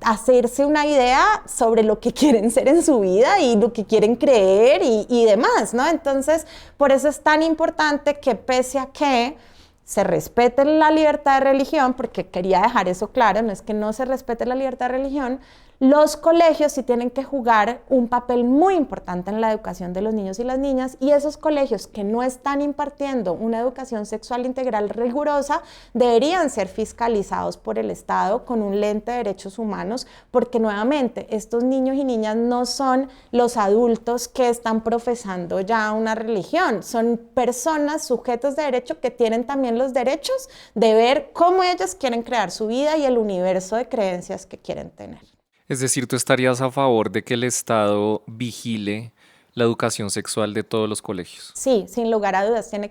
hacerse una idea sobre lo que quieren ser en su vida y lo que quieren creer y demás, ¿no? Entonces, por eso es tan importante que pese a que se respete la libertad de religión, porque quería dejar eso claro, no es que no se respete la libertad de religión, los colegios sí tienen que jugar un papel muy importante en la educación de los niños y las niñas, y esos colegios que no están impartiendo una educación sexual integral rigurosa deberían ser fiscalizados por el Estado con un lente de derechos humanos, porque nuevamente estos niños y niñas no son los adultos que están profesando ya una religión, son personas, sujetos de derecho que tienen también los derechos de ver cómo ellos quieren crear su vida y el universo de creencias que quieren tener. Es decir, ¿tú estarías a favor de que el Estado vigile la educación sexual de todos los colegios? Sí, sin lugar a dudas, tiene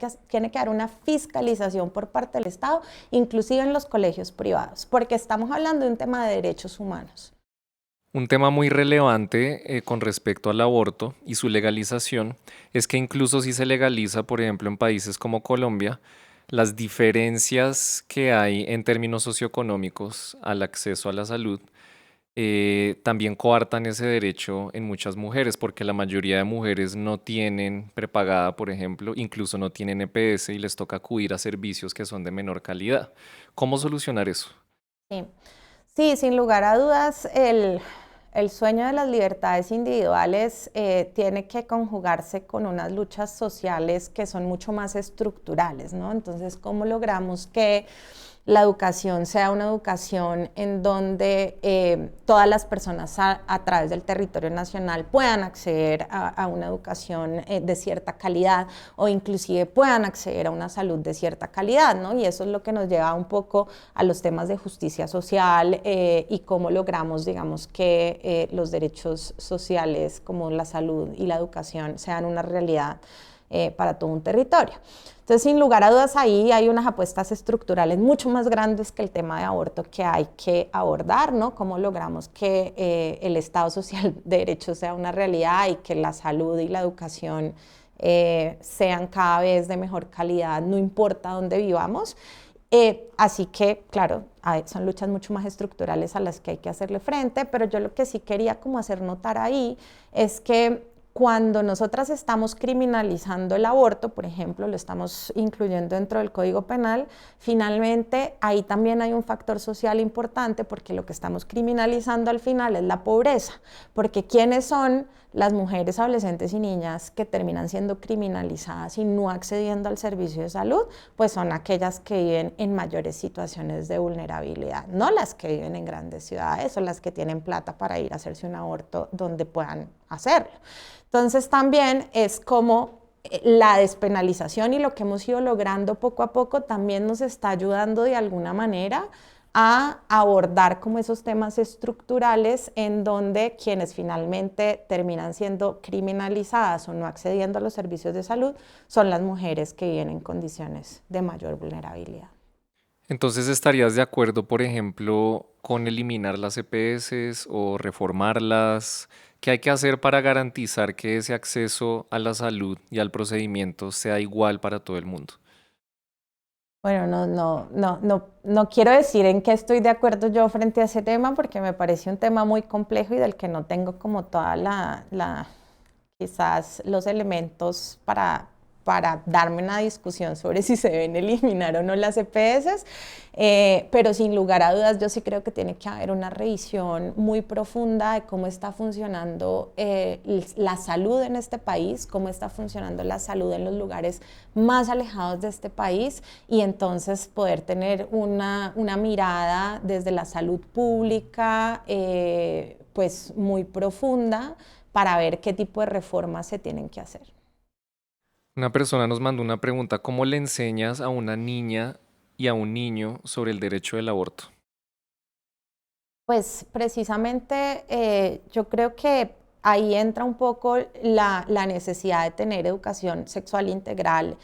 que haber una fiscalización por parte del Estado, inclusive en los colegios privados, porque estamos hablando de un tema de derechos humanos. Un tema muy relevante con respecto al aborto y su legalización es que incluso si se legaliza, por ejemplo, en países como Colombia, las diferencias que hay en términos socioeconómicos al acceso a la salud también coartan ese derecho en muchas mujeres, porque la mayoría de mujeres no tienen prepagada, por ejemplo, incluso no tienen EPS y les toca acudir a servicios que son de menor calidad. ¿Cómo solucionar eso? Sí, sí, sin lugar a dudas, el sueño de las libertades individuales tiene que conjugarse con unas luchas sociales que son mucho más estructurales, ¿no? Entonces, ¿cómo logramos que la educación sea una educación en donde todas las personas a través del territorio nacional puedan acceder a una educación de cierta calidad o inclusive puedan acceder a una salud de cierta calidad, ¿no? Y eso es lo que nos lleva un poco a los temas de justicia social y cómo logramos, digamos, que los derechos sociales como la salud y la educación sean una realidad para todo un territorio. Entonces, sin lugar a dudas, ahí hay unas apuestas estructurales mucho más grandes que el tema de aborto que hay que abordar, ¿no? Cómo logramos que el Estado social de derecho sea una realidad y que la salud y la educación sean cada vez de mejor calidad, no importa dónde vivamos. Así que, claro, son luchas mucho más estructurales a las que hay que hacerle frente, pero yo lo que sí quería como hacer notar ahí es que cuando nosotras estamos criminalizando el aborto, por ejemplo, lo estamos incluyendo dentro del Código Penal, finalmente ahí también hay un factor social importante porque lo que estamos criminalizando al final es la pobreza, porque ¿quiénes son las mujeres, adolescentes y niñas que terminan siendo criminalizadas y no accediendo al servicio de salud? Pues son aquellas que viven en mayores situaciones de vulnerabilidad, no las que viven en grandes ciudades o las que tienen plata para ir a hacerse un aborto donde puedan hacerlo. Entonces también es como la despenalización y lo que hemos ido logrando poco a poco también nos está ayudando de alguna manera a abordar como esos temas estructurales en donde quienes finalmente terminan siendo criminalizadas o no accediendo a los servicios de salud son las mujeres que viven en condiciones de mayor vulnerabilidad. Entonces, ¿estarías de acuerdo, por ejemplo, con eliminar las EPS o reformarlas? ¿Qué hay que hacer para garantizar que ese acceso a la salud y al procedimiento sea igual para todo el mundo? Bueno, no quiero decir en qué estoy de acuerdo yo frente a ese tema porque me parece un tema muy complejo y del que no tengo como toda quizás los elementos para darme una discusión sobre si se deben eliminar o no las EPS, pero sin lugar a dudas yo sí creo que tiene que haber una revisión muy profunda de cómo está funcionando la salud en este país, cómo está funcionando la salud en los lugares más alejados de este país y entonces poder tener una mirada desde la salud pública pues muy profunda para ver qué tipo de reformas se tienen que hacer. Una persona nos mandó una pregunta, ¿cómo le enseñas a una niña y a un niño sobre el derecho del aborto? Pues precisamente yo creo que ahí entra un poco la necesidad de tener educación sexual integral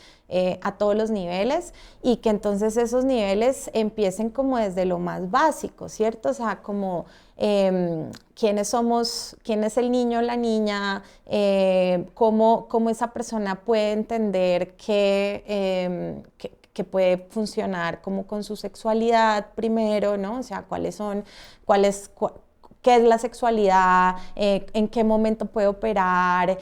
a todos los niveles y que entonces esos niveles empiecen como desde lo más básico, ¿cierto? O sea, como quiénes somos, quién es el niño o la niña, cómo esa persona puede entender que puede funcionar como con su sexualidad primero, ¿no? O sea, cuáles son cuál es, qué es la sexualidad, en qué momento puede operar,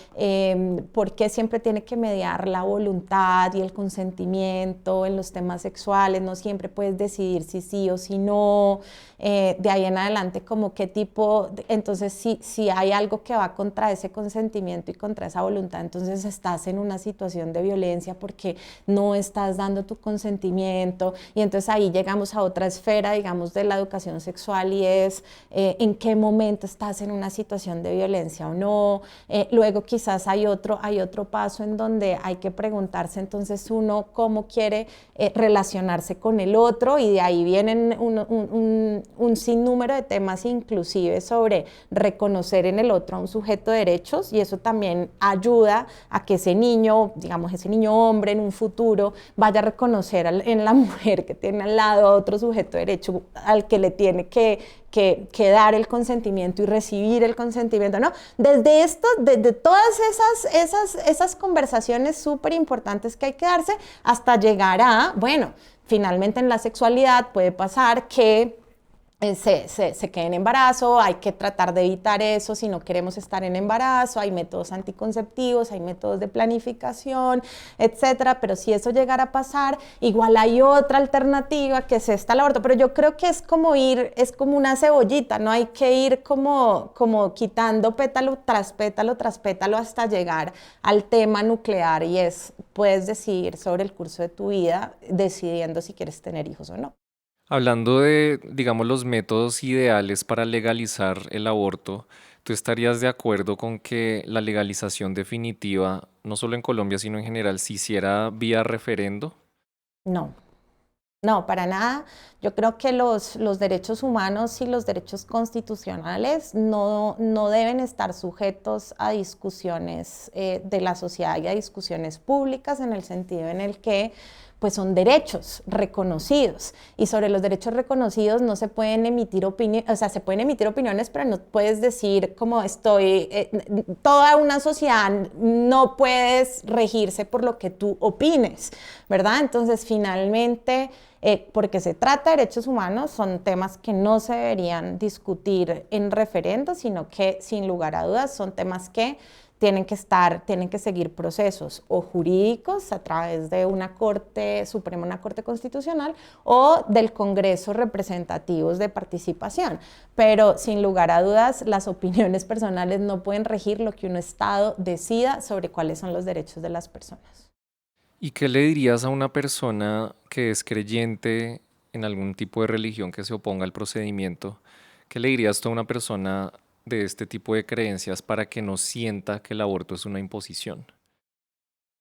por qué siempre tiene que mediar la voluntad y el consentimiento en los temas sexuales, no siempre puedes decidir si sí o si no, de ahí en adelante como qué tipo, entonces si hay algo que va contra ese consentimiento y contra esa voluntad, entonces estás en una situación de violencia porque no estás dando tu consentimiento y entonces ahí llegamos a otra esfera, digamos, de la educación sexual y es en qué momento estás en una situación de violencia o no. Luego quizás hay otro paso en donde hay que preguntarse entonces uno cómo quiere relacionarse con el otro y de ahí vienen un sinnúmero de temas inclusive sobre reconocer en el otro a un sujeto de derechos y eso también ayuda a que ese niño, digamos ese niño hombre en un futuro vaya a reconocer en la mujer que tiene al lado a otro sujeto de derecho al que le tiene que dar el consentimiento y recibir el consentimiento, ¿no? Desde esto, desde todas esas conversaciones súper importantes que hay que darse hasta llegar a, bueno, finalmente en la sexualidad puede pasar que se quede en embarazo, hay que tratar de evitar eso si no queremos estar en embarazo, hay métodos anticonceptivos, hay métodos de planificación, etcétera, pero si eso llegara a pasar, igual hay otra alternativa que es esta el aborto, pero yo creo que es como una cebollita, no hay que ir como quitando pétalo tras pétalo tras pétalo hasta llegar al tema nuclear y puedes decidir sobre el curso de tu vida decidiendo si quieres tener hijos o no. Hablando de, digamos, los métodos ideales para legalizar el aborto, ¿tú estarías de acuerdo con que la legalización definitiva, no solo en Colombia, sino en general, se hiciera vía referendo? No. No, para nada. Yo creo que los derechos humanos y los derechos constitucionales no deben estar sujetos a discusiones de la sociedad y a discusiones públicas en el sentido en el que pues son derechos reconocidos y sobre los derechos reconocidos no se pueden emitir opiniones, o sea, se pueden emitir opiniones, pero no puedes decir como toda una sociedad no puedes regirse por lo que tú opines, ¿verdad? Entonces, finalmente porque se trata de derechos humanos, son temas que no se deberían discutir en referendo, sino que sin lugar a dudas son temas que tienen que seguir procesos o jurídicos a través de una Corte Suprema, una Corte Constitucional o del Congreso representativos de participación. Pero sin lugar a dudas, las opiniones personales no pueden regir lo que un Estado decida sobre cuáles son los derechos de las personas. ¿Y qué le dirías a una persona que es creyente en algún tipo de religión que se oponga al procedimiento? ¿Qué le dirías tú a una persona de este tipo de creencias para que no sienta que el aborto es una imposición?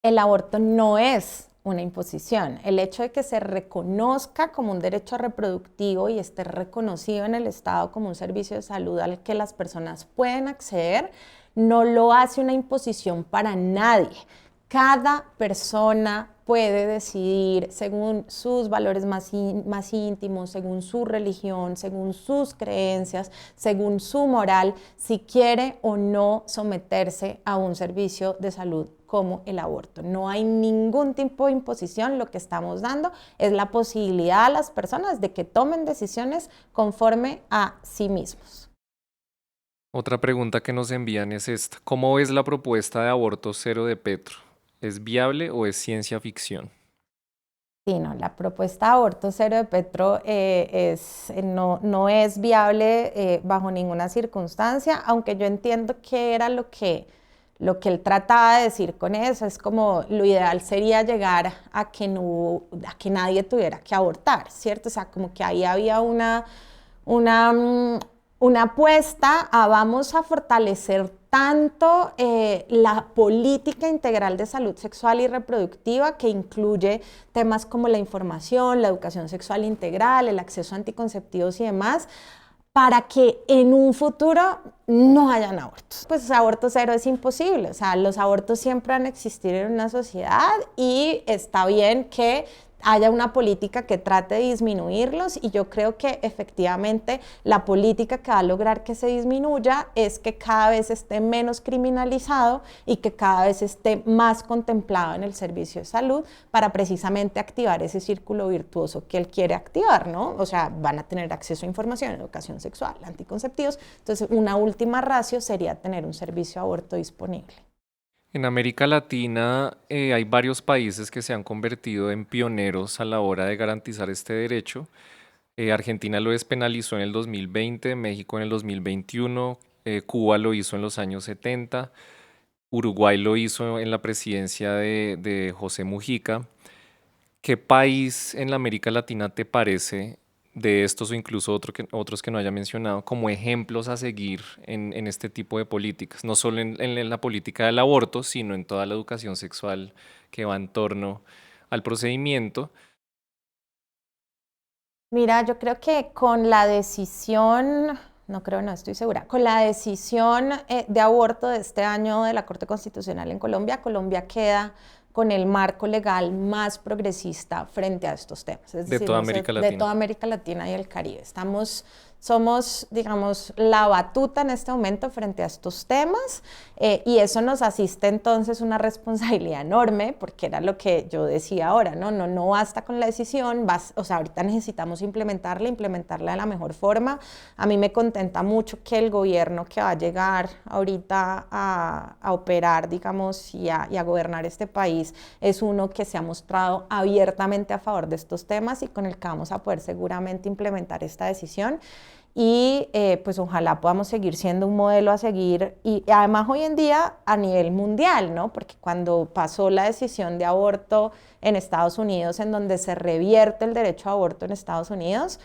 El aborto no es una imposición. El hecho de que se reconozca como un derecho reproductivo y esté reconocido en el Estado como un servicio de salud al que las personas pueden acceder, no lo hace una imposición para nadie. Cada persona puede decidir según sus valores más íntimos, según su religión, según sus creencias, según su moral, si quiere o no someterse a un servicio de salud como el aborto. No hay ningún tipo de imposición, lo que estamos dando es la posibilidad a las personas de que tomen decisiones conforme a sí mismos. Otra pregunta que nos envían es esta. ¿Cómo ves la propuesta de aborto cero de Petro? ¿Es viable o es ciencia ficción? Sí, no, la propuesta de aborto cero de Petro no es viable bajo ninguna circunstancia, aunque yo entiendo que era lo que él trataba de decir con eso. Es como lo ideal sería llegar a que, no, a que nadie tuviera que abortar, ¿cierto? O sea, como que ahí había una, mm, una apuesta a vamos a fortalecer tanto la política integral de salud sexual y reproductiva, que incluye temas como la información, la educación sexual integral, el acceso a anticonceptivos y demás, para que en un futuro no hayan abortos. Pues aborto cero es imposible, o sea, los abortos siempre van a existir en una sociedad y está bien que haya una política que trate de disminuirlos, y yo creo que efectivamente la política que va a lograr que se disminuya es que cada vez esté menos criminalizado y que cada vez esté más contemplado en el servicio de salud, para precisamente activar ese círculo virtuoso que él quiere activar, ¿no? O sea, van a tener acceso a información, educación sexual, anticonceptivos. Entonces, una última ratio sería tener un servicio de aborto disponible. En América Latina hay varios países que se han convertido en pioneros a la hora de garantizar este derecho. Argentina lo despenalizó en el 2020, México en el 2021, Cuba lo hizo en los años 70, Uruguay lo hizo en la presidencia de José Mujica. ¿Qué país en la América Latina te parece de estos o incluso otros que no haya mencionado como ejemplos a seguir en este tipo de políticas? No solo en la política del aborto, sino en toda la educación sexual que va en torno al procedimiento. Mira, yo creo que con la decisión, no creo, no estoy segura, con la decisión de aborto de este año de la Corte Constitucional en Colombia, Colombia queda con el marco legal más progresista frente a estos temas, es De decir, toda no sé, América de Latina. toda América Latina y el Caribe. Somos, digamos, la batuta en este momento frente a estos temas, y eso nos asiste entonces una responsabilidad enorme, porque era lo que yo decía ahora, no basta con la decisión, o sea, ahorita necesitamos implementarla de la mejor forma. A mí me contenta mucho que el gobierno que va a llegar ahorita a operar, digamos, y a gobernar este país, es uno que se ha mostrado abiertamente a favor de estos temas y con el que vamos a poder seguramente implementar esta decisión. Y pues ojalá podamos seguir siendo un modelo a seguir, y además hoy en día a nivel mundial, ¿no? Porque cuando pasó la decisión de aborto en Estados Unidos, en donde se revierte el derecho a aborto en Estados Unidos,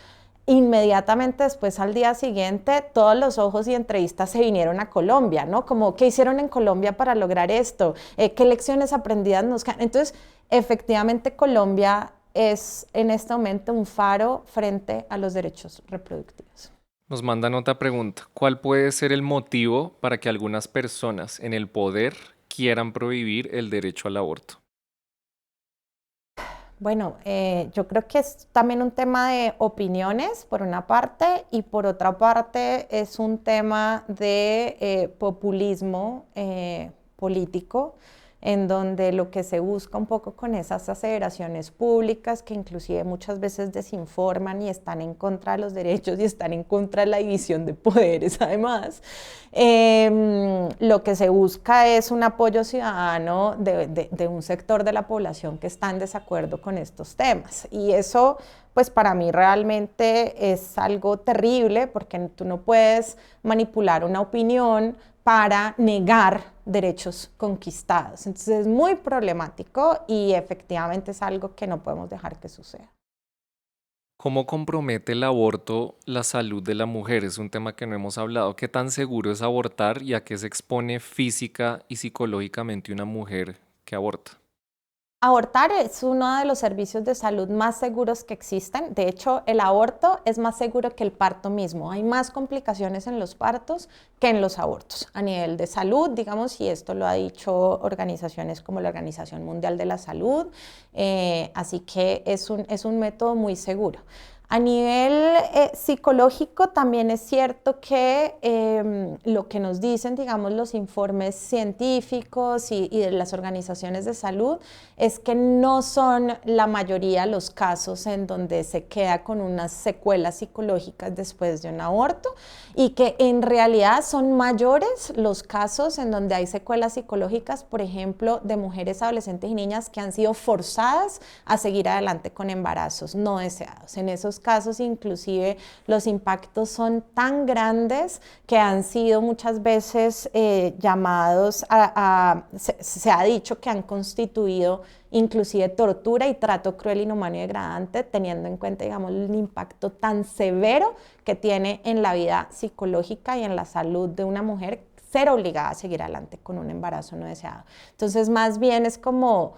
inmediatamente después, al día siguiente, todos los ojos y entrevistas se vinieron a Colombia, ¿no? Como, ¿qué hicieron en Colombia para lograr esto? ¿Qué lecciones aprendidas nos quedan? Entonces, efectivamente, Colombia es en este momento un faro frente a los derechos reproductivos. Nos mandan otra pregunta. ¿Cuál puede ser el motivo para que algunas personas en el poder quieran prohibir el derecho al aborto? Bueno, yo creo que es también un tema de opiniones, por una parte, y por otra parte es un tema de populismo político, en donde lo que se busca un poco con esas aseveraciones públicas, que inclusive muchas veces desinforman y están en contra de los derechos y están en contra de la división de poderes, además, lo que se busca es un apoyo ciudadano de un sector de la población que está en desacuerdo con estos temas. Y eso, pues para mí realmente es algo terrible, porque tú no puedes manipular una opinión para negar derechos conquistados. Entonces es muy problemático y efectivamente es algo que no podemos dejar que suceda. ¿Cómo compromete el aborto la salud de la mujer? Es un tema que no hemos hablado. ¿Qué tan seguro es abortar y a qué se expone física y psicológicamente una mujer que aborta? Abortar es uno de los servicios de salud más seguros que existen. De hecho, el aborto es más seguro que el parto mismo. Hay más complicaciones en los partos que en los abortos a nivel de salud, digamos, y esto lo ha dicho organizaciones como la Organización Mundial de la Salud. Así que es un método muy seguro. A nivel psicológico también es cierto que lo que nos dicen, digamos, los informes científicos y de las organizaciones de salud es que no son la mayoría los casos en donde se queda con unas secuelas psicológicas después de un aborto y que en realidad son mayores los casos en donde hay secuelas psicológicas, por ejemplo, de mujeres, adolescentes y niñas que han sido forzadas a seguir adelante con embarazos no deseados. En esos casos inclusive los impactos son tan grandes que han sido muchas veces llamados se ha dicho que han constituido inclusive tortura y trato cruel, inhumano y degradante, teniendo en cuenta, digamos, el impacto tan severo que tiene en la vida psicológica y en la salud de una mujer ser obligada a seguir adelante con un embarazo no deseado. Entonces, más bien es como,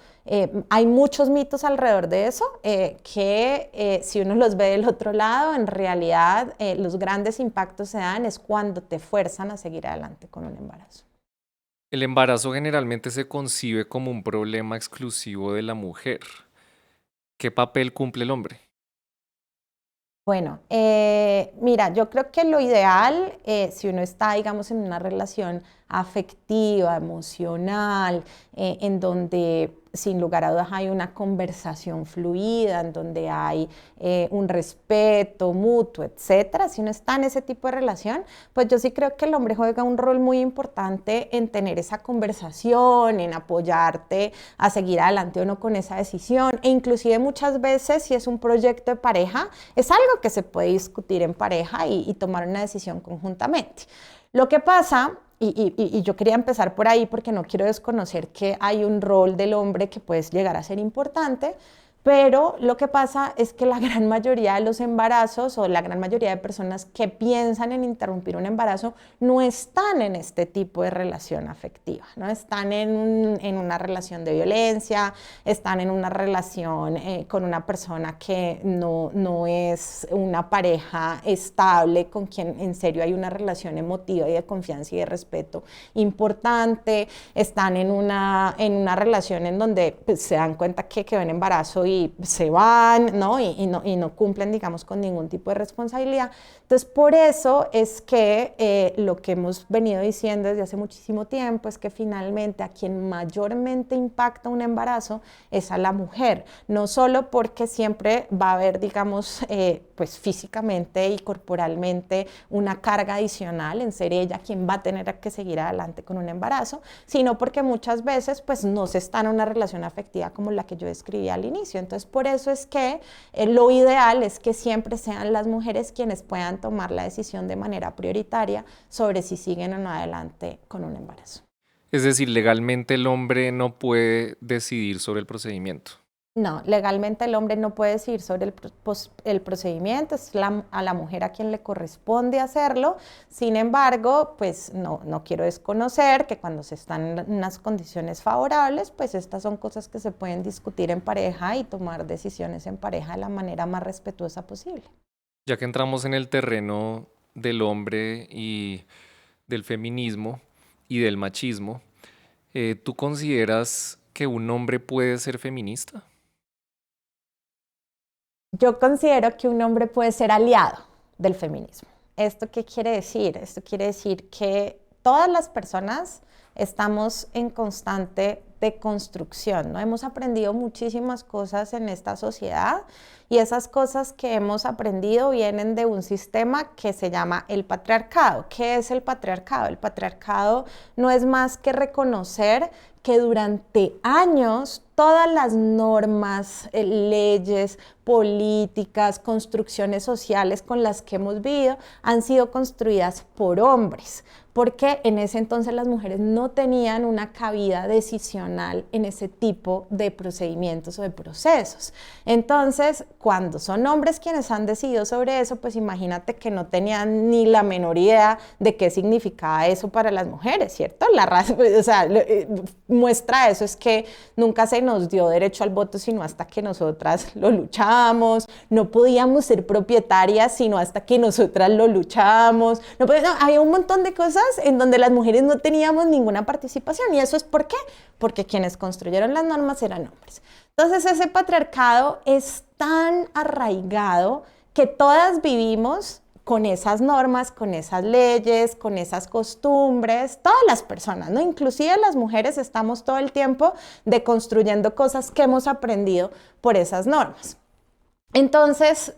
hay muchos mitos alrededor de eso, que si uno los ve del otro lado, en realidad los grandes impactos se dan es cuando te fuerzan a seguir adelante con un embarazo. El embarazo generalmente se concibe como un problema exclusivo de la mujer. ¿Qué papel cumple el hombre? Bueno, mira, yo creo que lo ideal, si uno está, digamos, en una relación afectiva, emocional, en donde sin lugar a dudas hay una conversación fluida, en donde hay un respeto mutuo, etcétera. Si uno está en ese tipo de relación, pues yo sí creo que el hombre juega un rol muy importante en tener esa conversación, en apoyarte a seguir adelante o no con esa decisión. E inclusive muchas veces, si es un proyecto de pareja, es algo que se puede discutir en pareja y tomar una decisión conjuntamente. Lo que pasa, y yo quería empezar por ahí porque no quiero desconocer que hay un rol del hombre que puede llegar a ser importante, pero lo que pasa es que la gran mayoría de los embarazos o la gran mayoría de personas que piensan en interrumpir un embarazo no están en este tipo de relación afectiva, no están en una relación de violencia, están en una relación con una persona que no es una pareja estable, con quien en serio hay una relación emotiva y de confianza y de respeto importante, están en una relación en donde pues, se dan cuenta que quedó en embarazo y se van, ¿no? Y no cumplen, digamos, con ningún tipo de responsabilidad. Entonces, por eso es que lo que hemos venido diciendo desde hace muchísimo tiempo es que finalmente a quien mayormente impacta un embarazo es a la mujer, no solo porque siempre va a haber, digamos, pues físicamente y corporalmente una carga adicional en ser ella quien va a tener que seguir adelante con un embarazo, sino porque muchas veces pues no se está en una relación afectiva como la que yo describí al inicio. Entonces, por eso es que lo ideal es que siempre sean las mujeres quienes puedan tomar la decisión de manera prioritaria sobre si siguen o no adelante con un embarazo. Es decir, legalmente el hombre no puede decidir sobre el procedimiento. No, legalmente el hombre no puede decidir sobre el procedimiento, es a la mujer a quien le corresponde hacerlo. Sin embargo, pues no quiero desconocer que cuando se están en unas condiciones favorables, pues estas son cosas que se pueden discutir en pareja y tomar decisiones en pareja de la manera más respetuosa posible. Ya que entramos en el terreno del hombre y del feminismo y del machismo, ¿tú consideras que un hombre puede ser feminista? Yo considero que un hombre puede ser aliado del feminismo. ¿Esto qué quiere decir? Esto quiere decir que todas las personas estamos en constante deconstrucción, ¿no? Hemos aprendido muchísimas cosas en esta sociedad y esas cosas que hemos aprendido vienen de un sistema que se llama el patriarcado. ¿Qué es el patriarcado? El patriarcado no es más que reconocer que durante años todas las normas, leyes, políticas, construcciones sociales con las que hemos vivido han sido construidas por hombres, porque en ese entonces las mujeres no tenían una cabida decisional en ese tipo de procedimientos o de procesos. Entonces, cuando son hombres quienes han decidido sobre eso, pues imagínate que no tenían ni la menor idea de qué significaba eso para las mujeres, ¿cierto? La raza, o sea, muestra eso es que nunca se nos dio derecho al voto sino hasta que nosotras lo luchamos, no podíamos ser propietarias sino hasta que nosotras lo luchamos, había un montón de cosas en donde las mujeres no teníamos ninguna participación. ¿Y eso es por qué? Porque quienes construyeron las normas eran hombres. Entonces ese patriarcado es tan arraigado que todas vivimos con esas normas, con esas leyes, con esas costumbres, todas las personas, ¿no? Inclusive las mujeres estamos todo el tiempo deconstruyendo cosas que hemos aprendido por esas normas. Entonces,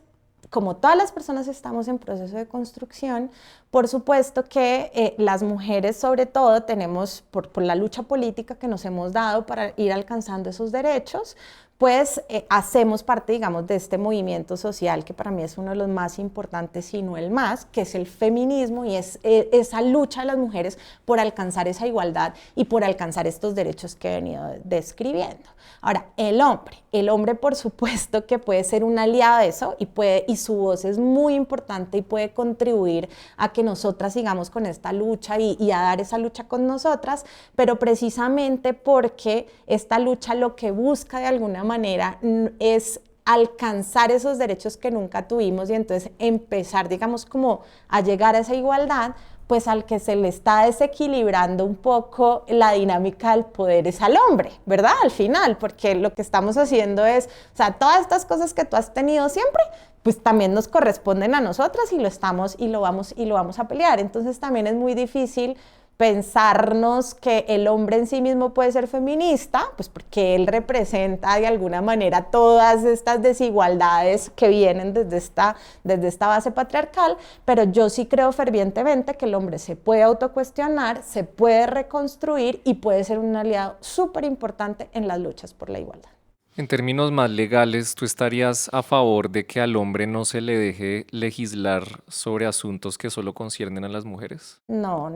como todas las personas estamos en proceso de construcción, por supuesto que las mujeres sobre todo tenemos, por la lucha política que nos hemos dado para ir alcanzando esos derechos, pues hacemos parte, digamos, de este movimiento social que para mí es uno de los más importantes, si no el más, que es el feminismo y es esa lucha de las mujeres por alcanzar esa igualdad y por alcanzar estos derechos que he venido describiendo. Ahora, el hombre por supuesto que puede ser un aliado de eso y su voz es muy importante y puede contribuir a que nosotras sigamos con esta lucha y a dar esa lucha con nosotras, pero precisamente porque esta lucha lo que busca de alguna manera es alcanzar esos derechos que nunca tuvimos y entonces empezar, digamos, como a llegar a esa igualdad, pues al que se le está desequilibrando un poco la dinámica del poder es al hombre, ¿verdad? Al final, porque lo que estamos haciendo es, o sea, todas estas cosas que tú has tenido siempre, pues también nos corresponden a nosotras y lo vamos a pelear. Entonces también es muy difícil pensarnos que el hombre en sí mismo puede ser feminista, pues porque él representa de alguna manera todas estas desigualdades que vienen desde esta base patriarcal, pero yo sí creo fervientemente que el hombre se puede autocuestionar, se puede reconstruir y puede ser un aliado súper importante en las luchas por la igualdad. En términos más legales, ¿tú estarías a favor de que al hombre no se le deje legislar sobre asuntos que solo conciernen a las mujeres? No,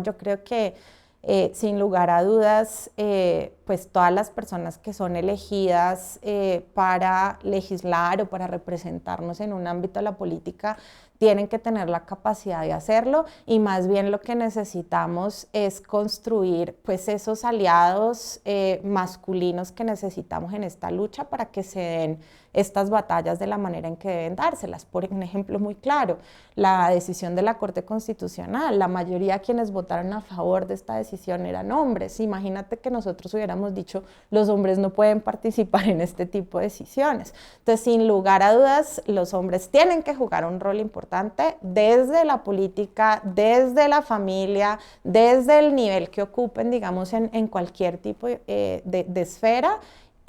yo creo que sin lugar a dudas, pues todas las personas que son elegidas para legislar o para representarnos en un ámbito de la política tienen que tener la capacidad de hacerlo y más bien lo que necesitamos es construir pues esos aliados masculinos que necesitamos en esta lucha para que se den estas batallas de la manera en que deben dárselas. Por un ejemplo muy claro, la decisión de la Corte Constitucional, la mayoría de quienes votaron a favor de esta decisión eran hombres. Imagínate que nosotros hubiéramos dicho los hombres no pueden participar en este tipo de decisiones. Entonces, sin lugar a dudas, los hombres tienen que jugar un rol importante desde la política, desde la familia, desde el nivel que ocupen, digamos, en cualquier tipo de esfera.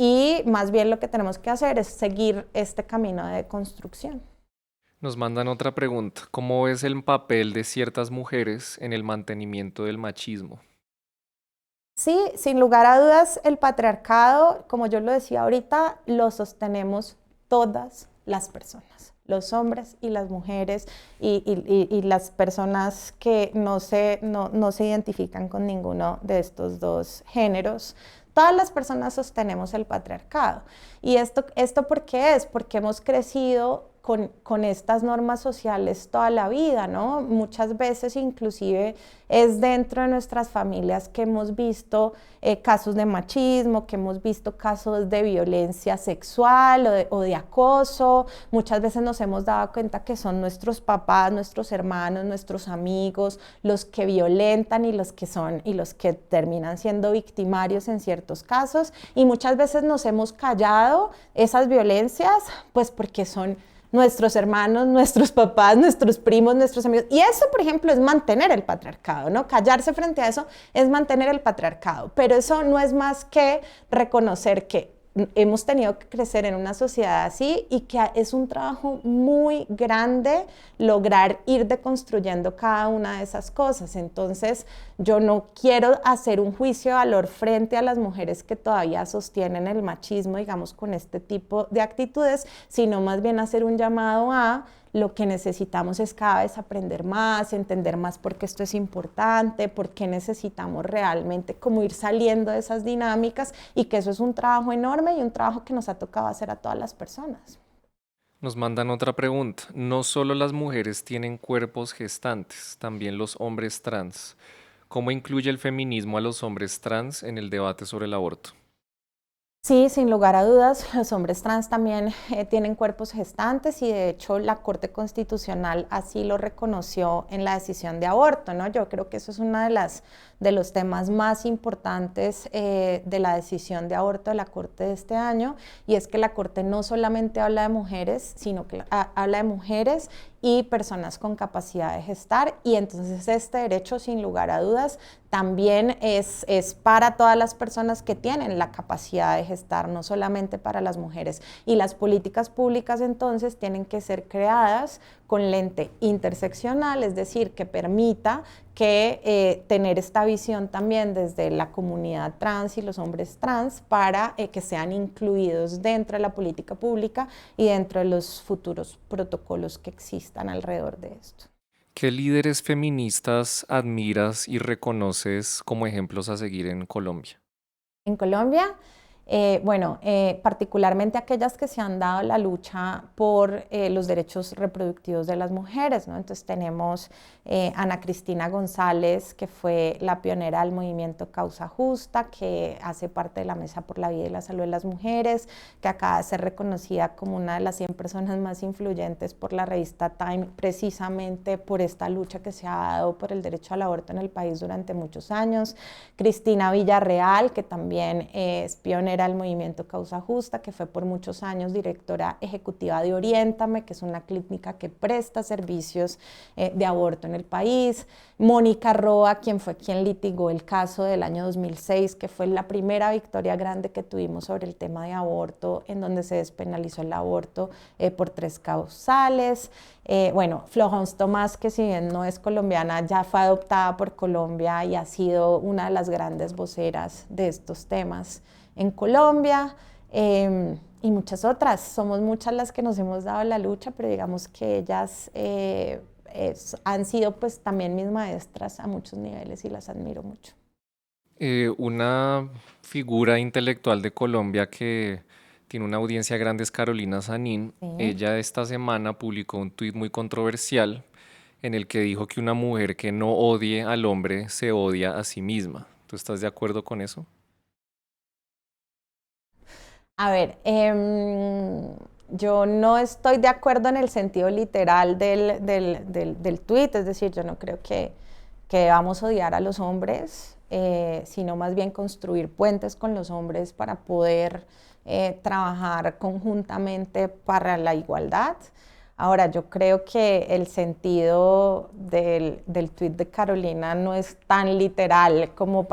Y más bien lo que tenemos que hacer es seguir este camino de construcción. Nos mandan otra pregunta. ¿Cómo es el papel de ciertas mujeres en el mantenimiento del machismo? Sí, sin lugar a dudas, el patriarcado, como yo lo decía ahorita, lo sostenemos todas las personas, los hombres y las mujeres y las personas que no se identifican con ninguno de estos dos géneros. Todas las personas sostenemos el patriarcado. ¿Y esto por qué es? Porque hemos crecido con estas normas sociales toda la vida, ¿no? Muchas veces inclusive es dentro de nuestras familias que hemos visto casos de machismo, que hemos visto casos de violencia sexual o de acoso. Muchas veces nos hemos dado cuenta que son nuestros papás, nuestros hermanos, nuestros amigos, los que violentan y los que terminan siendo victimarios en ciertos casos. Y muchas veces nos hemos callado esas violencias, pues porque son nuestros hermanos, nuestros papás, nuestros primos, nuestros amigos. Y eso, por ejemplo, es mantener el patriarcado, ¿no? Callarse frente a eso es mantener el patriarcado. Pero eso no es más que reconocer que hemos tenido que crecer en una sociedad así y que es un trabajo muy grande lograr ir deconstruyendo cada una de esas cosas. Entonces, yo no quiero hacer un juicio de valor frente a las mujeres que todavía sostienen el machismo, digamos, con este tipo de actitudes, sino más bien hacer un llamado a lo que necesitamos es cada vez aprender más, entender más por qué esto es importante, por qué necesitamos realmente como ir saliendo de esas dinámicas y que eso es un trabajo enorme y un trabajo que nos ha tocado hacer a todas las personas. Nos mandan otra pregunta. No solo las mujeres tienen cuerpos gestantes, también los hombres trans. ¿Cómo incluye el feminismo a los hombres trans en el debate sobre el aborto? Sí, sin lugar a dudas, los hombres trans también tienen cuerpos gestantes y de hecho la Corte Constitucional así lo reconoció en la decisión de aborto, ¿no? Yo creo que eso es uno de los temas más importantes de la decisión de aborto de la Corte de este año, y es que la Corte no solamente habla de mujeres, sino que habla de mujeres y personas con capacidad de gestar, y entonces este derecho, sin lugar a dudas, también es para todas las personas que tienen la capacidad de gestar, no solamente para las mujeres. Y las políticas públicas entonces tienen que ser creadas con lente interseccional, es decir, que permita que tener esta visión también desde la comunidad trans y los hombres trans para que sean incluidos dentro de la política pública y dentro de los futuros protocolos que existan alrededor de esto. ¿Qué líderes feministas admiras y reconoces como ejemplos a seguir en Colombia? En Colombia, particularmente aquellas que se han dado la lucha por los derechos reproductivos de las mujeres, ¿no? Entonces tenemos Ana Cristina González, que fue la pionera del movimiento Causa Justa, que hace parte de la Mesa por la Vida y la Salud de las Mujeres, que acaba de ser reconocida como una de las 100 personas más influyentes por la revista Time, precisamente por esta lucha que se ha dado por el derecho al aborto en el país durante muchos años. Cristina Villarreal, que también es pionera del movimiento Causa Justa, que fue por muchos años directora ejecutiva de Oriéntame, que es una clínica que presta servicios de aborto en el país. Mónica Roa, quien litigó el caso del año 2006, que fue la primera victoria grande que tuvimos sobre el tema de aborto, en donde se despenalizó el aborto por 3 causales. Florence Tomás, que si bien no es colombiana, ya fue adoptada por Colombia y ha sido una de las grandes voceras de estos temas en Colombia, y muchas otras. Somos muchas las que nos hemos dado la lucha, pero digamos que ellas han sido pues también mis maestras a muchos niveles y las admiro mucho. Una figura intelectual de Colombia que tiene una audiencia grande es Carolina Sanín. Sí. Ella esta semana publicó un tuit muy controversial en el que dijo que una mujer que no odie al hombre se odia a sí misma. ¿Tú estás de acuerdo con eso? A ver, yo no estoy de acuerdo en el sentido literal del tuit, es decir, yo no creo que debamos odiar a los hombres, sino más bien construir puentes con los hombres para poder trabajar conjuntamente para la igualdad. Ahora, yo creo que el sentido del tuit de Carolina no es tan literal como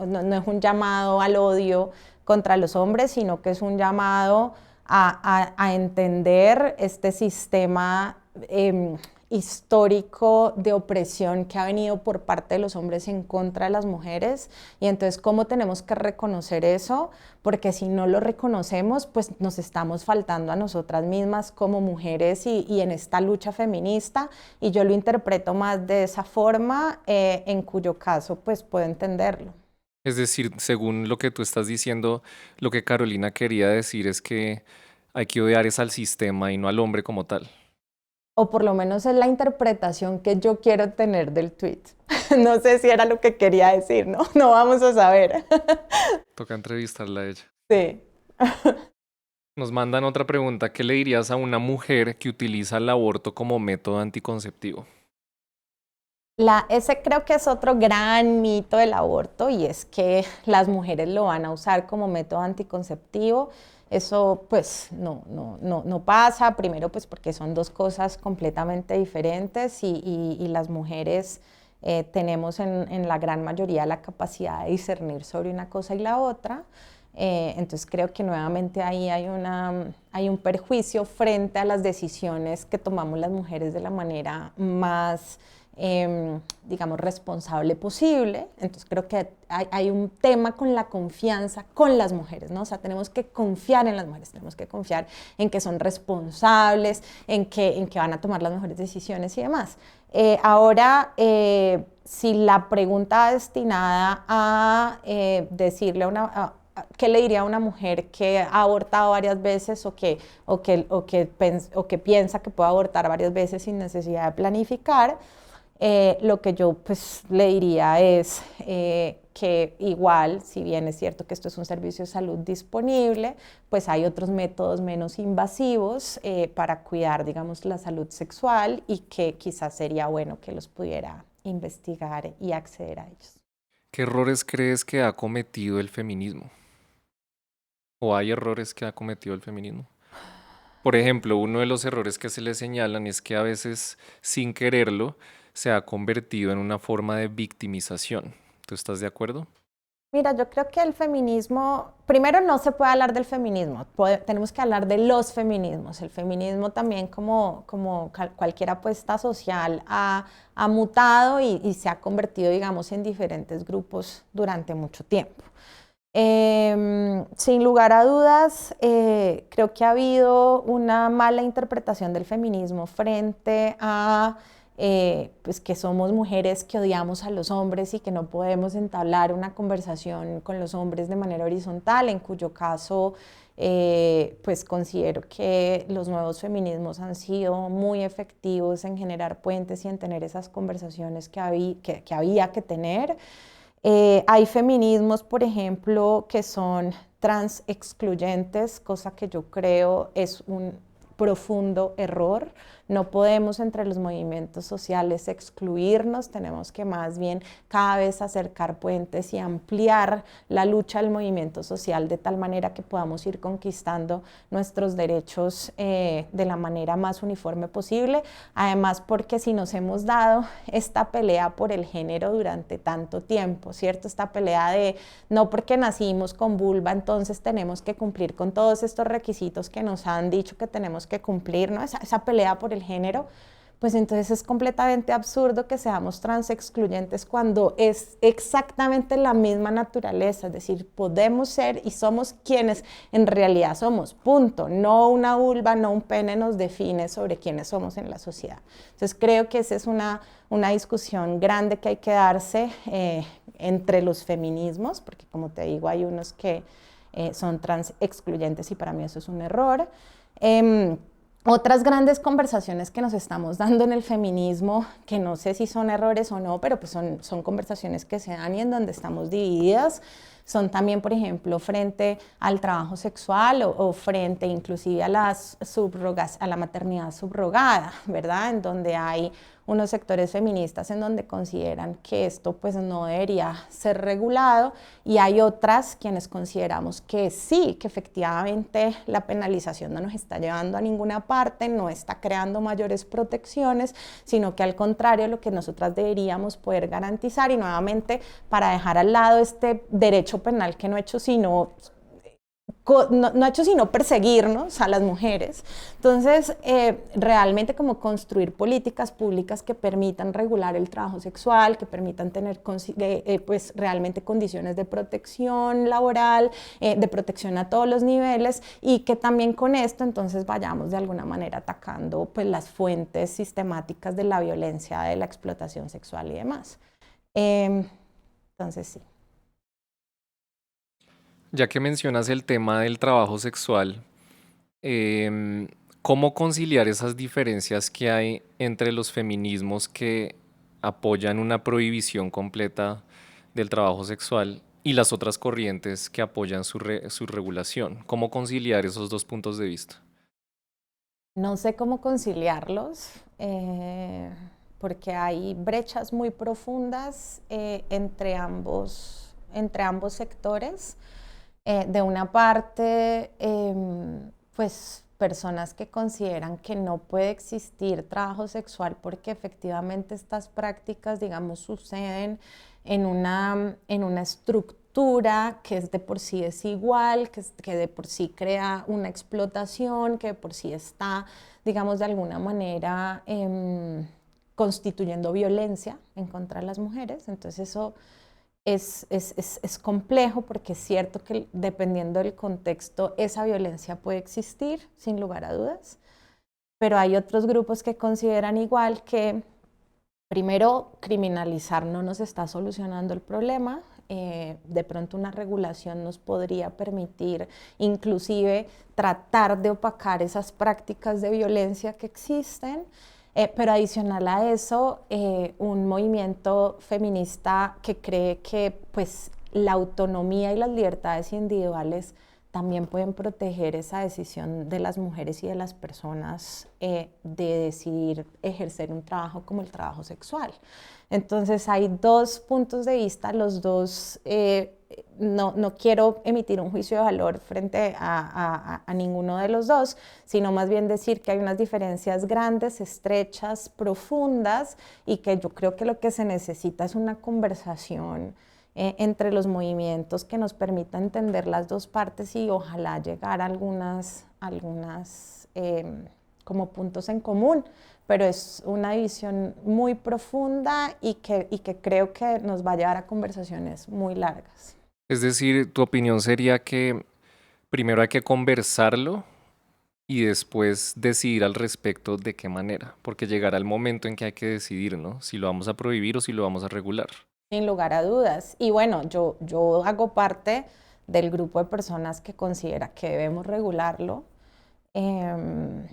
no es un llamado al odio contra los hombres, sino que es un llamado a entender este sistema histórico de opresión que ha venido por parte de los hombres en contra de las mujeres, y entonces cómo tenemos que reconocer eso, porque si no lo reconocemos, pues nos estamos faltando a nosotras mismas como mujeres y en esta lucha feminista, y yo lo interpreto más de esa forma, en cuyo caso pues puedo entenderlo. Es decir, según lo que tú estás diciendo, lo que Carolina quería decir es que hay que odiar es al sistema y no al hombre como tal. O por lo menos es la interpretación que yo quiero tener del tweet. No sé si era lo que quería decir, ¿no? No vamos a saber. Toca entrevistarla a ella. Sí. Nos mandan otra pregunta. ¿Qué le dirías a una mujer que utiliza el aborto como método anticonceptivo? Ese creo que es otro gran mito del aborto, y es que las mujeres lo van a usar como método anticonceptivo. Eso pues no pasa, primero pues porque son dos cosas completamente diferentes, y las mujeres tenemos en la gran mayoría la capacidad de discernir sobre una cosa y la otra. Entonces creo que nuevamente ahí hay un perjuicio frente a las decisiones que tomamos las mujeres de la manera más digamos, responsable posible. Entonces creo que hay un tema con la confianza con las mujeres, ¿no? O sea, tenemos que confiar en las mujeres, tenemos que confiar en que son responsables, en que van a tomar las mejores decisiones y demás. Si la pregunta va destinada a decirle ¿qué le diría a una mujer que ha abortado varias veces o que piensa que puede abortar varias veces sin necesidad de planificar? Lo que yo pues le diría es que igual, si bien es cierto que esto es un servicio de salud disponible, pues hay otros métodos menos invasivos para cuidar, digamos, la salud sexual y que quizás sería bueno que los pudiera investigar y acceder a ellos. ¿Qué errores crees que ha cometido el feminismo? ¿O hay errores que ha cometido el feminismo? Por ejemplo, uno de los errores que se le señalan es que a veces, sin quererlo, se ha convertido en una forma de victimización. ¿Tú estás de acuerdo? Mira, yo creo que el feminismo, primero no se puede hablar del feminismo, tenemos que hablar de los feminismos. El feminismo también como cualquier apuesta social ha mutado y se ha convertido, digamos, en diferentes grupos durante mucho tiempo. Sin lugar a dudas, creo que ha habido una mala interpretación del feminismo frente a pues que somos mujeres que odiamos a los hombres y que no podemos entablar una conversación con los hombres de manera horizontal, en cuyo caso pues considero que los nuevos feminismos han sido muy efectivos en generar puentes y en tener esas conversaciones que había que tener. Hay feminismos, por ejemplo, que son trans excluyentes, cosa que yo creo es un profundo error. No podemos entre los movimientos sociales excluirnos, tenemos que más bien cada vez acercar puentes y ampliar la lucha del movimiento social de tal manera que podamos ir conquistando nuestros derechos de la manera más uniforme posible. Además, porque si nos hemos dado esta pelea por el género durante tanto tiempo, ¿cierto? Esta pelea de no porque nacimos con vulva, entonces tenemos que cumplir con todos estos requisitos que nos han dicho que tenemos que cumplir, ¿no? Esa pelea por el género, pues entonces es completamente absurdo que seamos trans excluyentes cuando es exactamente la misma naturaleza, es decir, podemos ser y somos quienes en realidad somos, punto. No una vulva, no un pene nos define sobre quiénes somos en la sociedad. Entonces creo que esa es una discusión grande que hay que darse entre los feminismos, porque como te digo, hay unos que son trans excluyentes y para mí eso es un error. Otras grandes conversaciones que nos estamos dando en el feminismo, que no sé si son errores o no, pero pues son conversaciones que se dan y en donde estamos divididas, son también, por ejemplo, frente al trabajo sexual o frente inclusive a a la maternidad subrogada, ¿verdad? En donde hay unos sectores feministas en donde consideran que esto pues no debería ser regulado y hay otras quienes consideramos que sí, que efectivamente la penalización no nos está llevando a ninguna parte, no está creando mayores protecciones, sino que al contrario lo que nosotras deberíamos poder garantizar y nuevamente para dejar al lado este derecho penal que no ha hecho sino no ha hecho sino perseguirnos a las mujeres. Entonces, realmente como construir políticas públicas que permitan regular el trabajo sexual, que permitan tener pues realmente condiciones de protección laboral, de protección a todos los niveles y que también con esto entonces vayamos de alguna manera atacando pues las fuentes sistemáticas de la violencia, de la explotación sexual y demás. Entonces, sí. Ya que mencionas el tema del trabajo sexual, em, ¿cómo conciliar esas diferencias que hay entre los feminismos que apoyan una prohibición completa del trabajo sexual y las otras corrientes que apoyan su regulación? ¿Cómo conciliar esos dos puntos de vista? No sé cómo conciliarlos, porque hay brechas muy profundas entre ambos sectores. De una parte, pues personas que consideran que no puede existir trabajo sexual porque efectivamente estas prácticas, digamos, suceden en una estructura que es de por sí desigual, que de por sí crea una explotación, que de por sí está, digamos, de alguna manera constituyendo violencia en contra de las mujeres. Entonces eso es complejo porque es cierto que dependiendo del contexto esa violencia puede existir, sin lugar a dudas, pero hay otros grupos que consideran igual que primero criminalizar no nos está solucionando el problema, de pronto una regulación nos podría permitir inclusive tratar de opacar esas prácticas de violencia que existen. Pero adicional a eso, un movimiento feminista que cree que pues, la autonomía y las libertades individuales también pueden proteger esa decisión de las mujeres y de las personas de decidir ejercer un trabajo como el trabajo sexual. Entonces hay dos puntos de vista, los dos, no quiero emitir un juicio de valor frente a ninguno de los dos, sino más bien decir que hay unas diferencias grandes, estrechas, profundas, y que yo creo que lo que se necesita es una conversación entre los movimientos que nos permita entender las dos partes y ojalá llegar a algunas como puntos en común, pero es una división muy profunda y que creo que nos va a llevar a conversaciones muy largas. Es decir, tu opinión sería que primero hay que conversarlo y después decidir al respecto de qué manera, porque llegará el momento en que hay que decidir, ¿no? Si lo vamos a prohibir o si lo vamos a regular. Sin lugar a dudas. Y bueno, yo hago parte del grupo de personas que considera que debemos regularlo, em,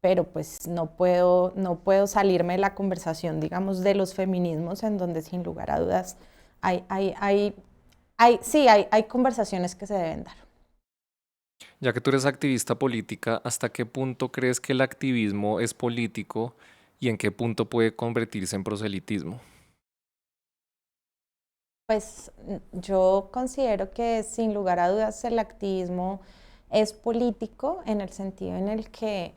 pero pues no puedo salirme de la conversación, digamos, de los feminismos en donde sin lugar a dudas sí, hay conversaciones que se deben dar. Ya que tú eres activista política, ¿hasta qué punto crees que el activismo es político y en qué punto puede convertirse en proselitismo? Pues yo considero que sin lugar a dudas el activismo es político en el sentido en el que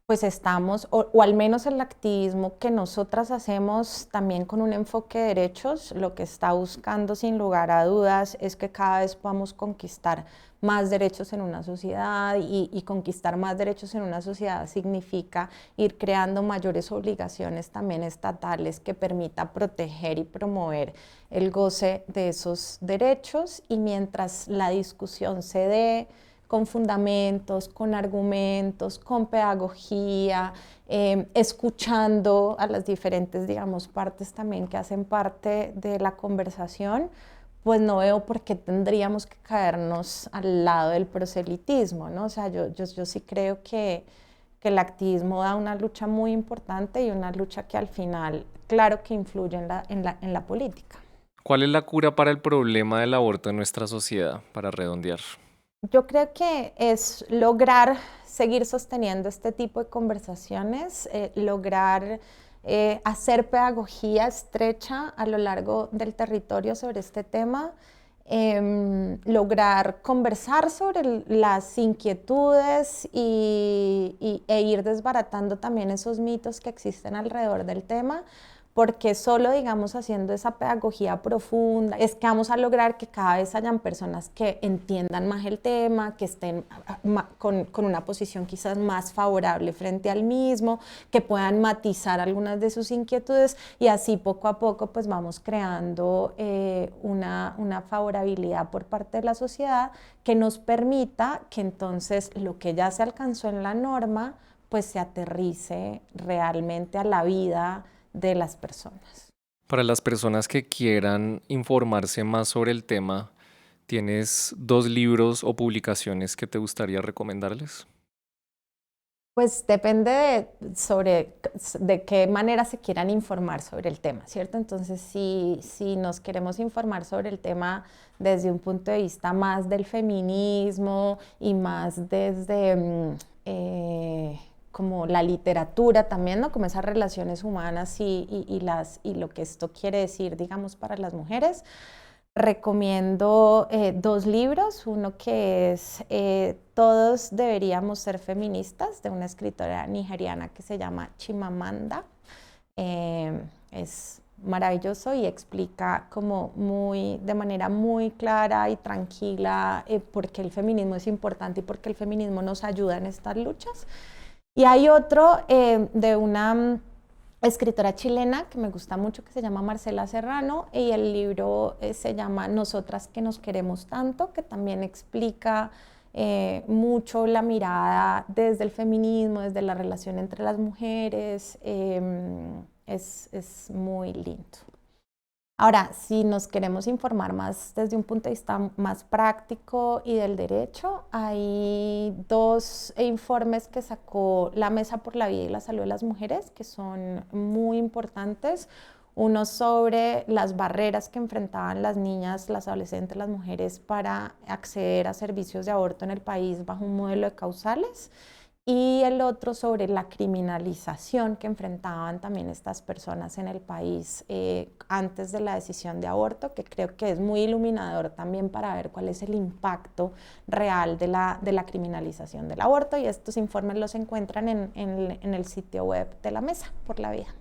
pues estamos, o al menos el activismo que nosotras hacemos también con un enfoque de derechos, lo que está buscando sin lugar a dudas es que cada vez podamos conquistar más derechos en una sociedad y conquistar más derechos en una sociedad significa ir creando mayores obligaciones también estatales que permita proteger y promover el goce de esos derechos y mientras la discusión se dé con fundamentos, con argumentos, con pedagogía, escuchando a las diferentes, digamos, partes también que hacen parte de la conversación, pues no veo por qué tendríamos que caernos al lado del proselitismo, ¿no? O sea, yo sí creo que el activismo da una lucha muy importante y una lucha que al final, claro que influye en la política. ¿Cuál es la cura para el problema del aborto en nuestra sociedad, para redondear? Yo creo que es lograr seguir sosteniendo este tipo de conversaciones, lograr hacer pedagogía estrecha a lo largo del territorio sobre este tema, lograr conversar sobre las inquietudes e ir desbaratando también esos mitos que existen alrededor del tema, porque solo, digamos, haciendo esa pedagogía profunda, es que vamos a lograr que cada vez hayan personas que entiendan más el tema, que estén con una posición quizás más favorable frente al mismo, que puedan matizar algunas de sus inquietudes y así poco a poco pues vamos creando una favorabilidad por parte de la sociedad que nos permita que entonces lo que ya se alcanzó en la norma pues se aterrice realmente a la vida de las personas. Para las personas que quieran informarse más sobre el tema, ¿tienes dos libros o publicaciones que te gustaría recomendarles? Pues depende de qué manera se quieran informar sobre el tema, ¿cierto? Entonces, si nos queremos informar sobre el tema desde un punto de vista más del feminismo y más desde como la literatura también, ¿no? Como esas relaciones humanas y lo que esto quiere decir, digamos, para las mujeres. Recomiendo dos libros, uno que es Todos deberíamos ser feministas, de una escritora nigeriana que se llama Chimamanda. Es maravilloso y explica como de manera muy clara y tranquila por qué el feminismo es importante y por qué el feminismo nos ayuda en estas luchas. Y hay otro de una escritora chilena que me gusta mucho que se llama Marcela Serrano y el libro se llama Nosotras que nos queremos tanto, que también explica mucho la mirada desde el feminismo, desde la relación entre las mujeres. Es muy lindo. Ahora, si nos queremos informar más desde un punto de vista más práctico y del derecho, hay dos informes que sacó la Mesa por la Vida y la Salud de las Mujeres, que son muy importantes. Uno sobre las barreras que enfrentaban las niñas, las adolescentes, las mujeres para acceder a servicios de aborto en el país bajo un modelo de causales, y el otro sobre la criminalización que enfrentaban también estas personas en el país antes de la decisión de aborto, que creo que es muy iluminador también para ver cuál es el impacto real de la criminalización del aborto, y estos informes los encuentran en el sitio web de la Mesa por la Vida.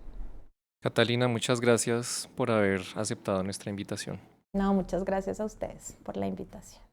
Catalina, muchas gracias por haber aceptado nuestra invitación. No, muchas gracias a ustedes por la invitación.